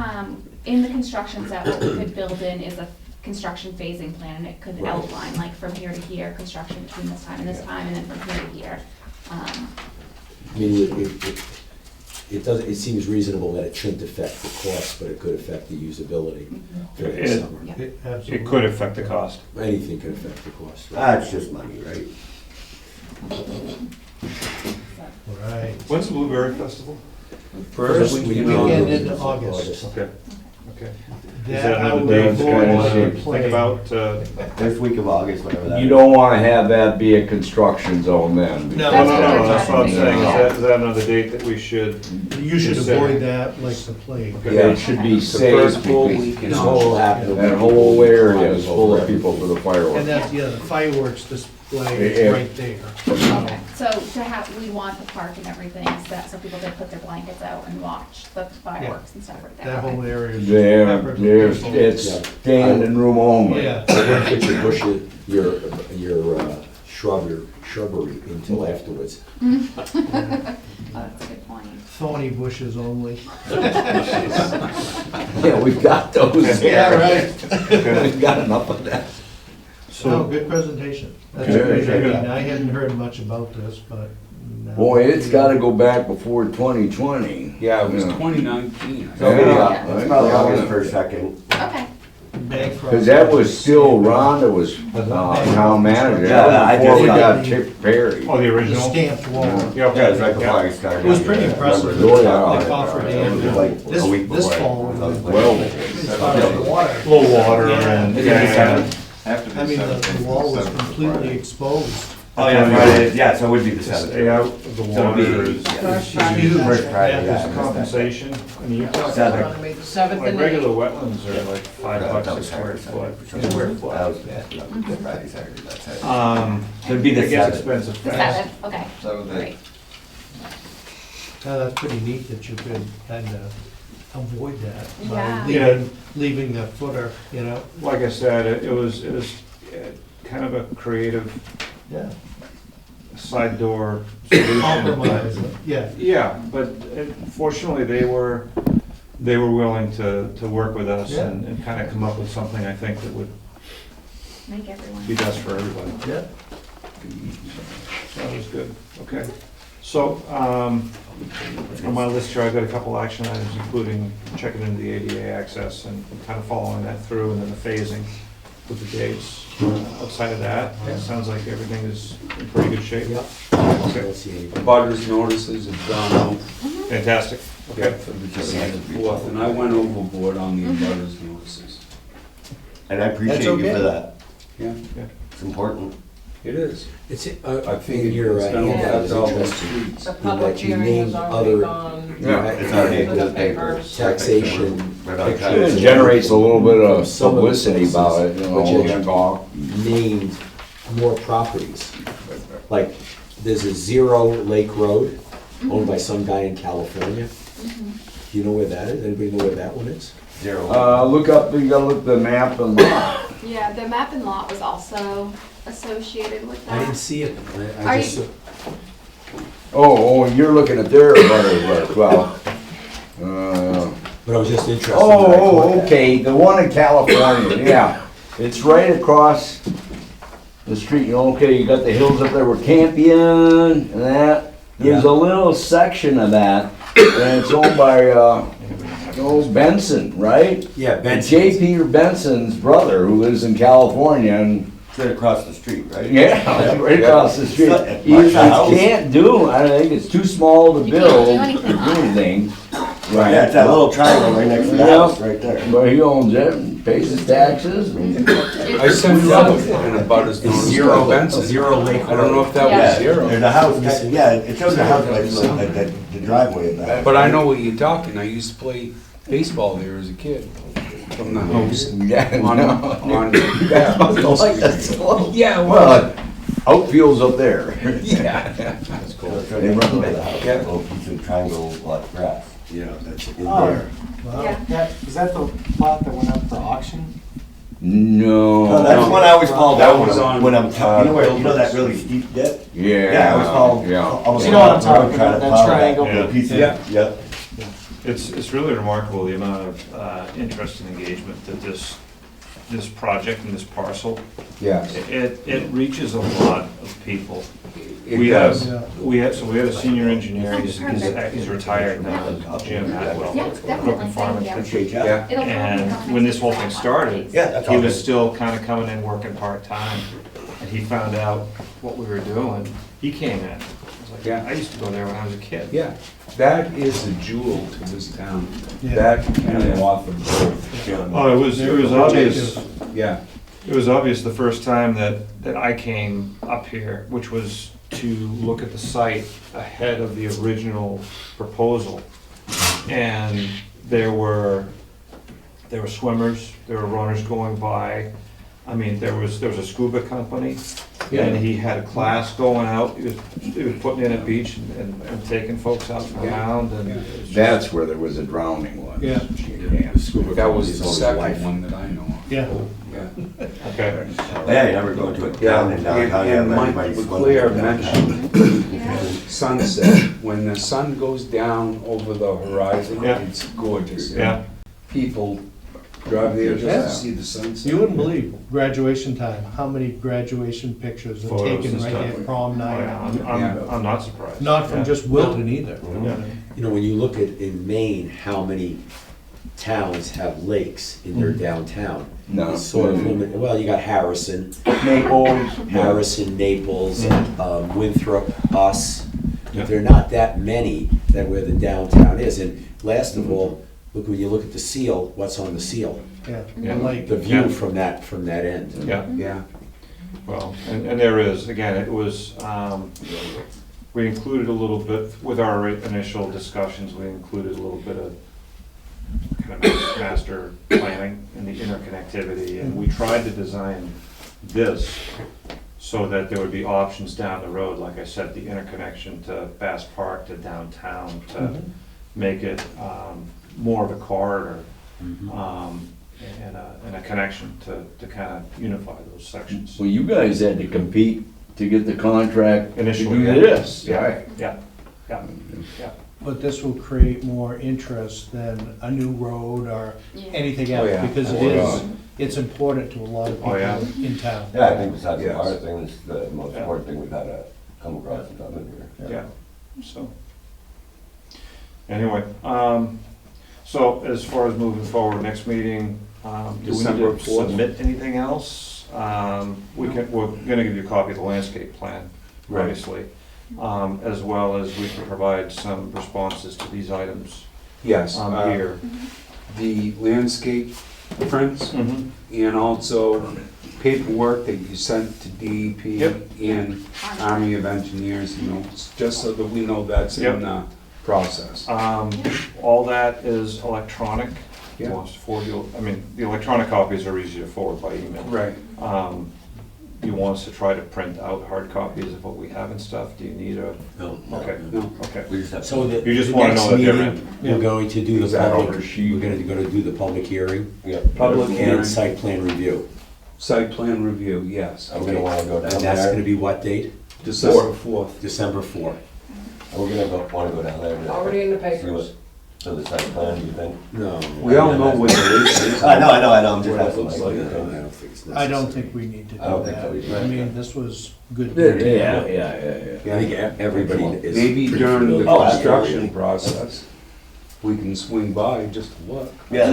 in the construction set, what we could build in is a construction phasing plan, and it could Right. outline, like, from here to here, construction between this time and this time, and then from here to here. I mean, it seems reasonable that it shouldn't affect the cost, but it could affect the usability during the It- summer. Yeah. Absolutely. it could affect the cost. Anything could affect the cost. That's just money, right? Right. When's the Blueberry Festival? First weekend Weekend into August. Okay, okay. Is That that I another would date That's that avoid you kinda want shit. to think about? First week of August, whatever that is. You don't wanna have that be a construction zone then. No. No, That's no, what no, we're that's what I'm trying to saying. figure Is that another date that we should? You should Consider. avoid that like the plague. Okay. Yeah, it should be The safe, first full because week in This whole August. happened. that whole area is full of people for the fireworks. And that's, yeah, the fireworks display Yeah. is right there. Okay, so to have, we want the park and everything set, so people can put their blankets out and watch the fireworks and stuff right there. That whole Okay. area is. There, peppered with there's, people. it's standing room only. Yeah. Put your bushes, your shrubbery until afterwards. Oh, that's a good point. Thorny bushes only. Yeah, we've got those Yeah, there. right. We've got enough of that. Oh, good presentation. That's a Very great good. idea. I hadn't heard much about this, but. now- Boy, it's gotta go back before 2020. Yeah, it was Yeah. 2019. So maybe, Yeah. it's probably August 1st, 2nd. Okay, Bank from. Cause that was still, Rhonda was, town manager, Yeah, I that was before we just- got Chip Perry. Oh, the The original? stamped wall. Yeah, it was right before I started. It was pretty impressive. Oh, yeah. The coffer dam. It was like This, a week this before. fall, I was like, Well, it's out of water. Low water and, yeah. I mean, the wall was completely exposed. Oh, yeah, Friday, yeah, so it would be the seventh. Stay out of the So it'll be, water is yeah, Huge. first Friday, Yeah. yeah. I there's missed that. compensation. I mean, you're talking Seven. like, Seventh like and regular eighth. wetlands are like $5 a square foot. Square That foot. was, yeah, Friday, Saturday, that's it. So it'd be the it gets seventh. expensive The fast. 7th, okay, great. Now, that's pretty neat that you could kind of avoid that Yeah. by leaving the footer, you know? Like I said, it was kind of a creative Yeah. side door solution. Compromise, yeah. Yeah, but fortunately, they were willing to work with us Yeah. and kind of come up with something, I think, that would Make everyone. be best for everybody. Yeah. That was good, okay. So, on my list here, I've got a couple action items, including checking into the ADA access and kind of following that through, and then the phasing with the dates. Outside of that, it sounds like everything is in pretty good shape. Yep. Okay, Don't see any. Butters notices have gone out, fantastic, yeah, okay. for the December 4th, and I went overboard on the butters notices. And I appreciate That's you okay. for that. Yeah, It's important. it is. It's, I in think your it's done handout is with all the interesting. streets. The that public you hearing named is already other- gone. Yeah. It's already Into the in the paper. papers. Taxation, Right on time. It generates a little bit of Some of the publicity about it, places, you but know, you- we talk. named more properties. Like, there's a Zero Lake Road owned by some guy in California. Do you know where that is? Anybody know where that one is? Zero. Look up, you gotta look the map and, Yeah, the map and lot was also associated with I didn't that. see it. Are I you- just, you're looking at their butters, list. Well. but I was just interested. when I caught Oh, that. okay, the one in California, yeah. It's right across the street, okay, you got the hills up there where Campion and that. There's a little section of that, and it's owned by, old Benson, right? Yeah, Benson. J. Peter Benson's brother, who lives in California, and, It's right across the street, right? yeah, it's right across the street. It's You not- Mark's house. can't do, I think it's too small to You can't build, do or anything do on it. anything. Right, yeah, it's that little triangle right next to the Yeah. house, right there. But he owns it, and pays his taxes, and I sent you out in a butters notice. Zero, by Benson. Zero Lake I don't know Road. if that Yeah. was zero. There's a house, yeah, it shows a house like the driveway of that. But I know what you're talking, I used to play baseball there as a kid, from the house. yeah, On, no. on, Must like that slope. yeah, Well, outfield's up there. yeah. That's cool. It's right next to the house, that little piece of triangle lot of grass. Yeah, that's in Oh. there. Yeah. Is that the plot that went up for auction? No. No, that's the one I always fall That down was on, when I'm, you know where, you know that Gilbert's. really steep dip? Yeah. Yeah, I always fall. Yeah. almost You know what I'm off the road talking trying about, to that plow triangle. little piece of- Yeah. Yep. It's really remarkable the amount of interest and engagement that this project and this parcel, Yes. it reaches a lot of people. It We does. have, we had a senior engineer, he's retired now, Jim Atwell. Yeah, definitely, Broken Farm and thank you. Appreciate you. Yeah. It'll And probably go when next this whole week. thing started, Yeah, that's he all was good. still kind of coming in working part-time. And he found out what we were doing, he came in. I was like, Yeah. I used to go there when I was a kid. Yeah, that is a jewel to this town, Yeah. that and the off of both. Oh, it was obvious. Yeah, It was obvious the first time that I came up here, which was to look at the site ahead of the original proposal. And there were swimmers, there were runners going by. I mean, there was a scuba company, and he had a class going out. He was putting in a beach and taking folks out around, and it was just- That's where there was a drowning one. Yeah. that was the His second wife. one that I know of. Yeah. Yeah. Okay. Yeah, you never go to a town in downtown, you have And Mike everybody swimming Leclerc downtown. mentioned sunset, when the sun goes down over the horizon, Yeah. it's gorgeous. Yeah. People drive there Yeah. just to see the sunset. You wouldn't believe graduation time, how many graduation pictures are Photos taken and right stuff. at prom Oh, night. yeah, I'm not surprised. Not from Yeah. just Wilton either. Yeah. You know, when you look at in Maine, how many towns have lakes in their downtown. No. It's sort of limited, well, you got Harrison, Naples, Winthrop, us. But there are not that many that where the downtown is. And last of all, look, when you look at the seal, what's on the seal? Yeah, Yeah. like, The view from that end. Yeah, Yeah. well, and there is, again, it was, we included a little bit, with our initial discussions, we included a little bit of kind of master planning and the interconnectivity, and we tried to design this so that there would be options down the road, like I said, the interconnection to Bass Park, to downtown, to make it more of a corridor, and a connection to kind of unify those sections. Well, you guys had to compete to get the contract to Initially, do yeah. this. Yeah, yeah, yeah, yeah. but this will create more interest than a new road or Yeah. anything Oh, else, yeah. because it Oh, is, yeah. it's important to a lot of Oh, yeah. people in town. Yeah, I think besides the Yes. water thing, this is the most Yeah. important thing we've had to come across since I've been here. Yeah, so. Anyway, so as far as moving forward, next meeting, do we need December to 4th. submit anything else? We're gonna give you a copy of the landscape plan, Right. obviously, as well as we can provide some responses to these items Yes, here. the landscape prints Mhm. and also paperwork that you sent to DEP Yep. and Army of Engineers, just so that we know that's Yep. in the process. All that is electronic. Yeah. Wants to forward you, I mean, the electronic copies are easy to forward by email. Right. You want us to try to print out hard copies of what we have and stuff? Do you need a, No. okay, No. okay. We just have. So the You just the wanna next know that they're meeting, we're going to do Is the that public, over sheet? we're gonna do the public hearing Yeah. Public hearing, and site plan review. site plan review, yes. I'm gonna wanna go down And that's gonna there, be what date? December 4th. December 4th. and we're gonna wanna go down there. Already in the See what- papers. So the site plan, you think? No. We all know what it is. I know, I'm just What it asking. looks No, like, I okay. don't think it's necessary. I don't think we need to I don't do think so that. either. I mean, this was good. I think everybody is. Maybe pretty during the familiar. Oh, construction absolutely. process, we can swing by just to look. Yeah,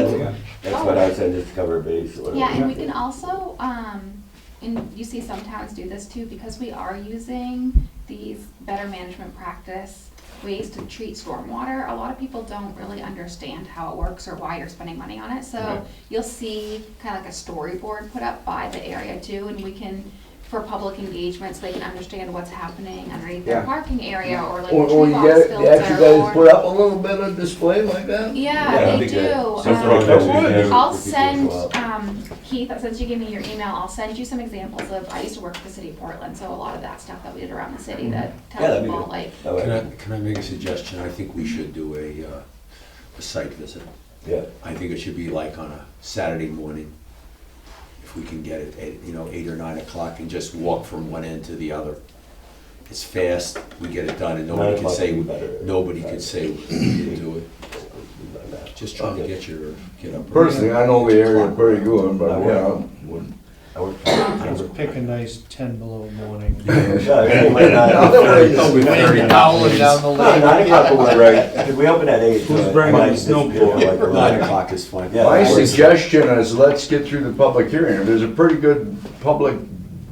that's what I was saying, just to cover a base or whatever. Yeah, and we can also, and you see some towns do this too, because we are using these better management practice ways to treat stormwater. A lot of people don't really understand how it works or why you're spending money on it. So Right. you'll see kind of like a storyboard put up by the area too, and we can, for public engagement, so they can understand what's happening underneath their Yeah. parking area, or like Or tree you box get, you filter, actually guys or. put up a little bit of display like that? Yeah, that'd they be do. good. That's Some what photos I we would. do I'll for people to send, go out. Keith, since you gave me your email, I'll send you some examples of, I used to work for the city of Portland, so a lot of that stuff that we did around the city that Yeah, tell that'd be people, good. like, That way- Can I make a suggestion? I think we should do a site visit. Yeah, I think it should be like on a Saturday morning, if we can get it, 8 or 9 o'clock, and just walk from one end to the other. It's fast, we get it done, and 9 nobody can o'clock say, would be better. nobody can say we didn't do it. Just trying to get up. Personally, I know the area pretty good, but yeah. I work. Just pick a nice 10 below morning. Yeah, it might not- Otherwise, With 30 Wind howling down the No, lake. 9 o'clock will work, right? Because we open at 8. Who's so it bringing might the disappear snowball? like a 9 light. o'clock is fine. Yeah. My suggestion is let's get through the public hearing. There's a pretty good public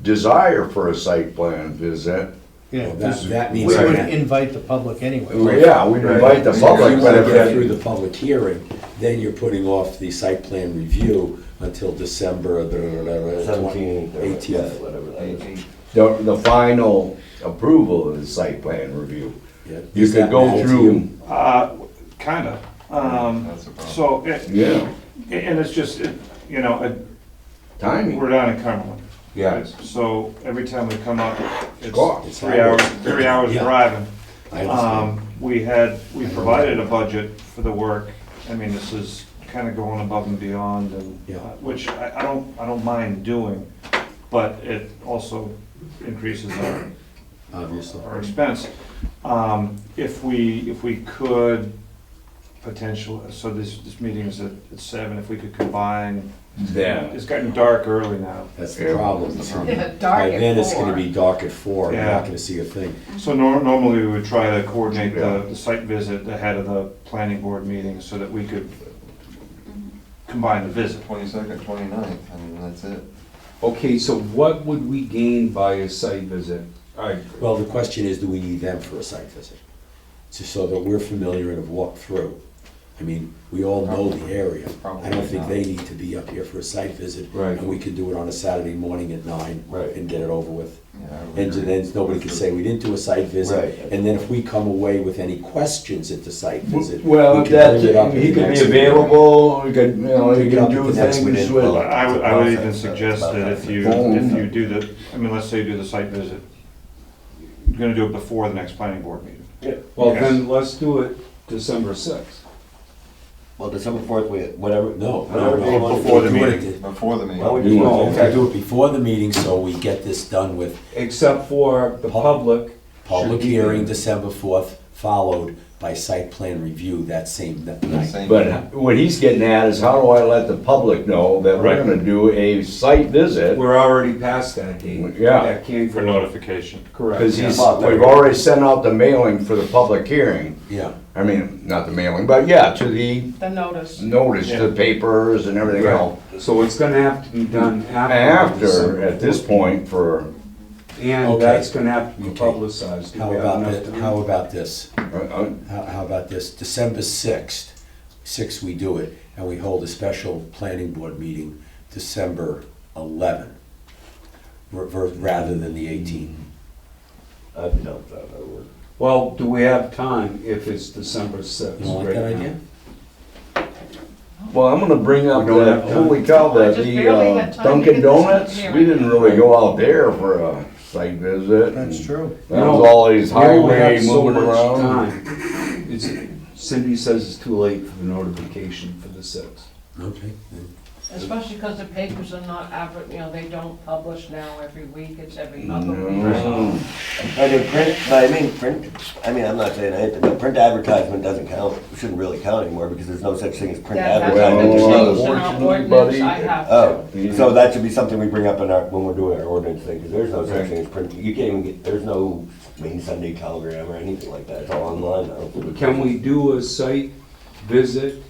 desire for a site plan visit. Yeah, Well, this- that we means would that- invite the public anyway. Well, yeah, we invite the If public, you but want if to get through it- the public hearing, then you're putting off the site plan review until December, 17th or 18th. yeah, whatever that is. the final approval of the site plan review. Yeah. You Does could that go matter to through, you? Kinda. So, yeah, and it's just, we're timing. down in Cumberland. Yeah. right? So every time we come up, Cost. it's 3 hours Yeah. driving. I understand. We provided a budget for the work. I mean, this is kind of going above and beyond, and, Yeah. which I don't mind doing, but it also increases Obviously. our expense. If we could potentially, so this meeting is at 7, if we could combine, Yeah. it's getting dark early now. That's the problem. Yeah, By dark then, at it's gonna 4. be dark at 4, we're Yeah. not gonna see a thing. So normally we would try to coordinate Yeah. the site visit ahead of the planning board meeting so that we could combine the visit. 22nd, 29th, I mean, that's it. Okay, so what would we gain by a site visit? Well, the question is, do we need them for a site visit? Just so that we're familiar and have walked through. I mean, we all know the area. I don't think they need to be up here for a site visit. Right. And we can do it on a Saturday morning at 9 Right. and get it over with. Yeah, I would And agree. then nobody can say we didn't do a site visit. Right. And then if we come away with any questions at the site visit, Well, we if can that's, bring it up at he the could next be meeting. available, he could, you know, he Bring it up can at do the next things meeting. with. I would even suggest About that that. if you Phone. do the, I mean, let's say you do the site visit, you're gonna do it before the next planning board meeting. Yeah. Well, Yes. then let's do it December 6th. Well, December 4th, whatever. No, whatever no, day you no. want to Before do the it. meeting. Before the meeting. Why would We you want want to do it before the meeting, so we get this done with Except for the public. public should be hearing there. December 4th, followed by site plan review that same night. Same But thing. what he's getting at is how do I let the public know that we're Right. gonna do a site visit? We're already past that date. Yeah. That came For from, notification. correct. Cause he's, Yeah. we've already sent out the mailing for the public hearing. Yeah, I mean, not the mailing, but yeah, to the The notice. notice, Yeah. the papers and everything Right. else. So it's gonna have to be done after. After, December at this 14th. point, for, And Okay. that's gonna have to be Okay. publicized. Do how we have about enough this, time? how about this? uh, How about this, December 6th, we do it, and we hold a special planning board meeting December 11, rather than the 18th. I'd be down with that, that would work. Well, do we have time if it's December 6th? You don't like right that now? idea? well, I'm gonna bring up We don't that, have time. holy cow, I that just the barely had time to Dunkin' get this Donuts, hearing. we didn't really go out there for a site visit. That's and true. That was all these We don't highway have so moving much around. time. Cindy says it's too late for the notification for the 6th. Okay. Especially because the papers are not they don't publish now every week, it's every other week. No. I do print, but I'm not saying anything, but print advertisement doesn't count, shouldn't really count anymore because there's no such thing as print That has advertisement. been Well, changed in our unfortunately, ordinance, buddy, I have Oh, to. so that should be something we bring up in when we're doing our ordinance thing, because there's no such thing as print, you can't even get, there's no Maine Sunday Telegram or anything like that, it's all online now. Can we do a site visit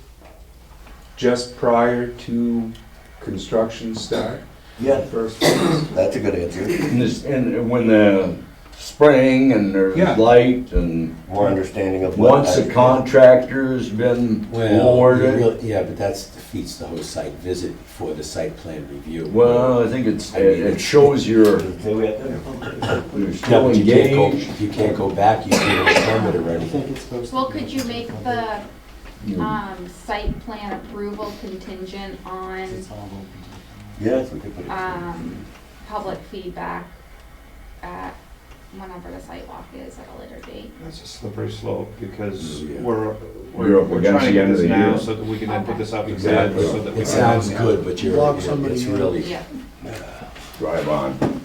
just prior to construction start? Yeah, First, that's a good answer. And when the spring and Yeah. there's light and More understanding of what. once the contractor's been Well, you awarded. really- yeah, but that defeats the whole site visit for the site plan review. Well, I think it's, I mean, it shows you're Say we have to- you're Yeah, still but you can't go, engaged. you can't go back, you can't permit or I anything. think it's supposed to. Well, be could you make December. the, site plan approval contingent on, It's all open. Yes, we could put it. public feedback at whenever the site walk is at a later date? That's a slippery slope because Yeah. we're You're up we're against trying to the get end of this the now year. so that we can then put this up to bid Exactly. so that we It can. sounds good, but Lock somebody it's in. really, Yeah. Drive on.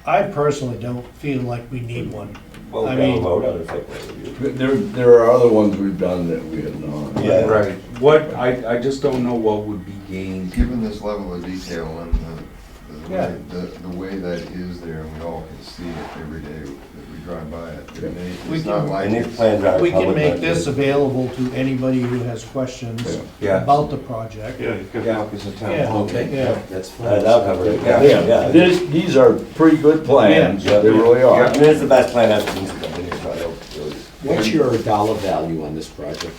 I personally don't feel like we need one. Well, I we have a mean- vote on the site plan review. There are other ones we've done that we have not. Yeah. right. What, I just don't know what would be gained. Given this level of detail and Yeah. the way that is there, and we all can see it every day that we drive by it. Yeah. We It's not can- like And these it's. plans are We can public make this record. available to anybody who has questions Yeah. about the project. Yeah, you could Yeah. copies of town. Yeah. hall. okay, Yeah. that's fine. That'll cover it, yeah, Yeah, yeah. these are pretty good plans, Yeah. they really I are. mean, it's the best plan I've seen since I've been here, so I don't really. What's your dollar value on this project?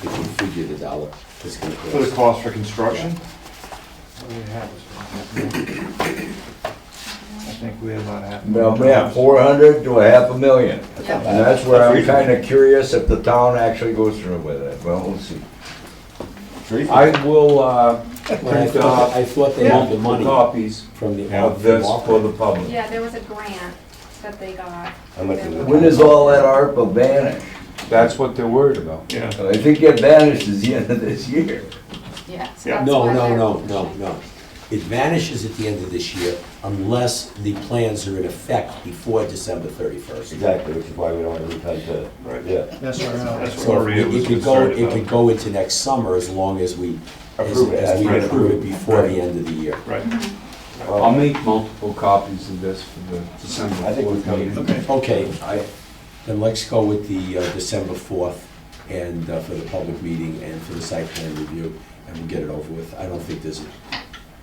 If you figure the dollar it's gonna For the cost? cost for construction? What do we have? I think we have about half. Well, yeah, 400 to a $500,000. Yeah. And that's where I'm kinda curious if the town actually goes through with it. Well, we'll see. I will, Well, print off I thought they had the money copies from the. of this for the public. Yeah, there was a grant that they got. How much is it? When does all that ARPA vanish? That's what they're worried about. Yeah. I think it vanishes the end of this year. Yeah, so Yeah. that's No, why no, they're no, pushing. no. It vanishes at the end of this year unless the plans are in effect before December 31st. Exactly, which is why we don't have any time to, Right. yeah. That's our That's So what Maria was it could go, concerned it could about. go into next summer as long as we, Approve it, as we as approve it approved. before the end of the year. Right. I'll make multiple copies of this for the December I think we've 4th covered meeting. Okay. Okay, then let's go with the December 4th and for the public meeting and for the site plan review, and we'll get it over with. I don't think there's a,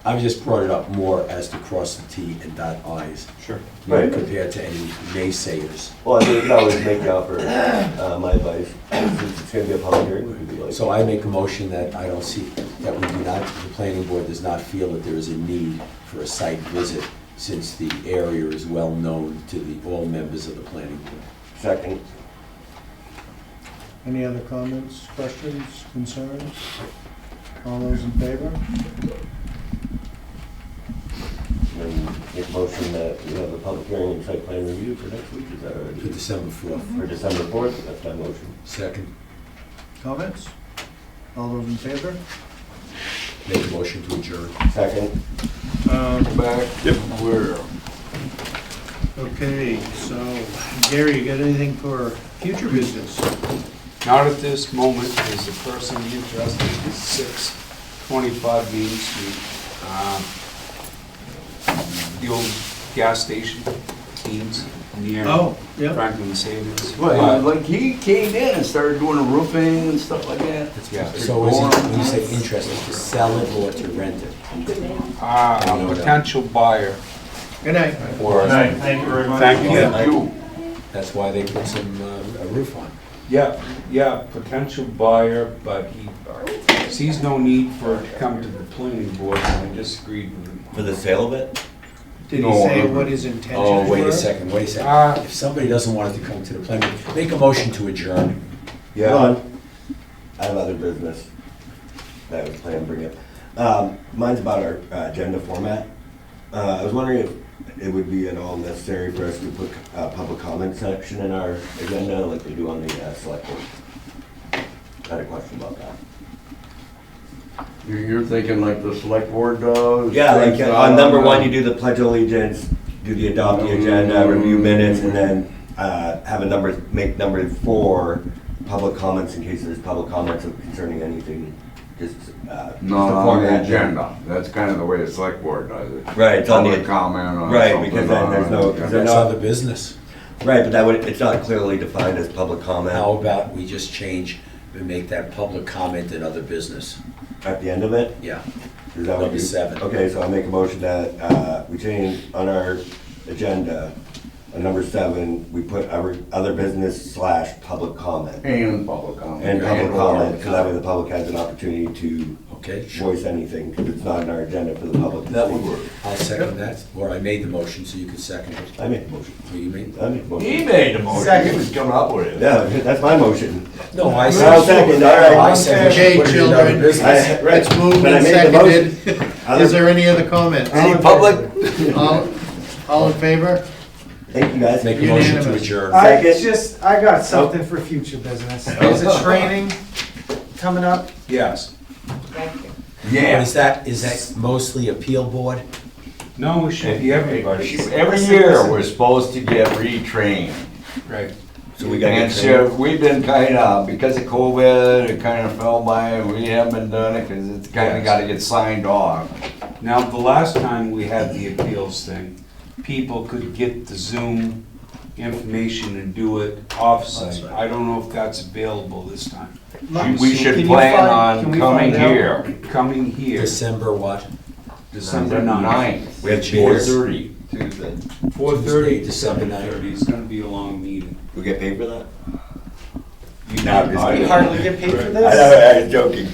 I've just brought it up more as to cross the T and dot I's. Sure. Right. Compared to any naysayers. Well, I think we can always make the offer, my advice, since it's gonna be a public hearing, we can be like. So I make a motion that I don't see, that we do not, the planning board does not feel that there is a need for a site visit, since the area is well known to all members of the planning board. Second. Any other comments, questions, concerns? All those in favor? And make a motion that we have a public hearing and site plan review for next week, is that For already? December 4th. For December 4th, that's my motion. Second, Comments? All those in favor? make a motion to adjourn. Second. Back where? Okay, so Gary, you got anything for future business? Not at this moment, is the person interested in 625 Main Street. The old gas station, Keens, near Oh, yep. Franklin Savings. Well, like he came in and started doing the roofing and stuff like that. Yeah. So is he, when you say interested, to sell it or to rent it? A potential buyer. Good night. Or, Thank you very much. Thank you. You. That's why they put some, a roof on. Yeah, potential buyer, but he sees no need for it to come to the planning board, and I disagreed with him. For the sale of it? Did he No, say I- what his intentions were? Oh, wait a second. If somebody doesn't want it to come to the planning, make a motion to adjourn. Hold on. I have other business that I was planning to bring up. Mine's about our agenda format. I was wondering if it would be at all necessary for us to put a public comment section in our agenda like we do on the select board. I had a question about that. You're thinking like the select board does? Yeah, like on number one, you do the pledge of allegiance, do the adopt the agenda, review minutes, and then have make number 4, public comments in case there's public comments concerning anything, just Not the on format. the agenda. That's kind of the way the select board does it. Right, it's on the, Public comment on right, something because then there's on no, the because they're That's not, other business. right, but that would, it's not clearly defined as public comment How about we just change and make that public comment and other business? at the end of it? Yeah. Is that what Number you- 7. Okay, so I make a motion that we change on our agenda, number 7, we put our other business / public comment. And public comment. And public And comment, so that way the public has an opportunity to Okay, sure. voice anything, because it's not in our agenda for the public. to That see. would work. I'll second that, or I made the motion, so you can second it. I make a motion. Or you made? I make a motion. He made the motion, he was coming up with it. Yeah, that's my motion. No, I I'll said. second, all right. I said we should Okay, put it in other children, business. Right. it's moved But I and made the motion. seconded. Is there any other comments? Any public? All in favor? Thank you, guys. Make a motion to Unanimous. adjourn. I got something for future business. There's a training coming up. Yes. Thank you. Yeah. Is that mostly appeal board? No, it should be everybody. Every year, we're supposed to get retrained. Right. So we gotta And get so trained. we've been kind of, because of COVID, it kind of fell by, and we haven't been doing it because it's kind of Yes. got to get signed off. Now, the last time we had the appeals thing, people could get the Zoom information and do it off-site. I don't know if that's available this time. We should plan on coming here. Coming here, December what? December 9th. We have chairs. 4:30 Tuesday. 4:30, December December 30. It's gonna be a long meeting. We get paid for that? You No, I'm just You kidding. hardly get paid for I this. know, I was joking.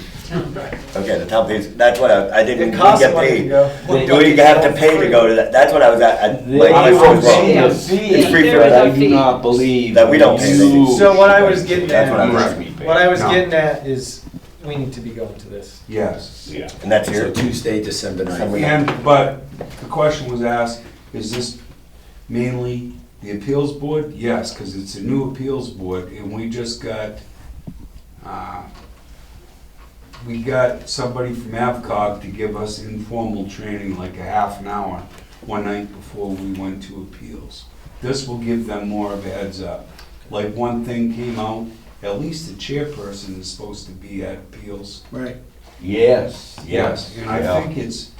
Okay, the town pays, that's what I didn't It costs get money to paid. go. Do we have to pay to go to that? That's what I was at, They like, my will first pay wrong. a fee. It's free for There is us. a I do not believe. That we don't pay. you So what I was getting That's what I was at, asking. what I was No. getting at is, we need to be going to this. Yes. Yeah. And that's So here? Tuesday, December 9th. December And, but the question was asked, is this mainly the appeals board? Yes, because it's a new appeals board, and we just got, we got somebody from AvCog to give us informal training, like a half an hour, one night before we went to appeals. This will give them more of a heads up. Like, one thing came out, at least the chairperson is supposed to be at appeals. Right. Yes. Yes, and I Yeah. think it's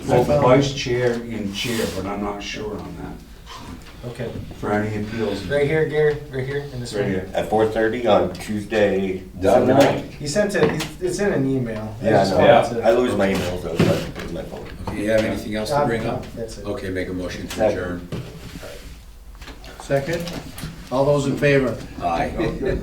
both vice chair and chair, but I'm not sure on that. Okay. for any appeals. Right here, Gary, right here in this Right room. here, at 4:30 on Tuesday, Done. December 9th. He sent it, it's in an email. I Yeah, just I wanted know. to- I lose my emails though, so I have to put it in my phone. Okay, you have anything else to bring up? That's it. Okay, make a motion to Second. adjourn. Second? All those in favor? Aye. Good, good.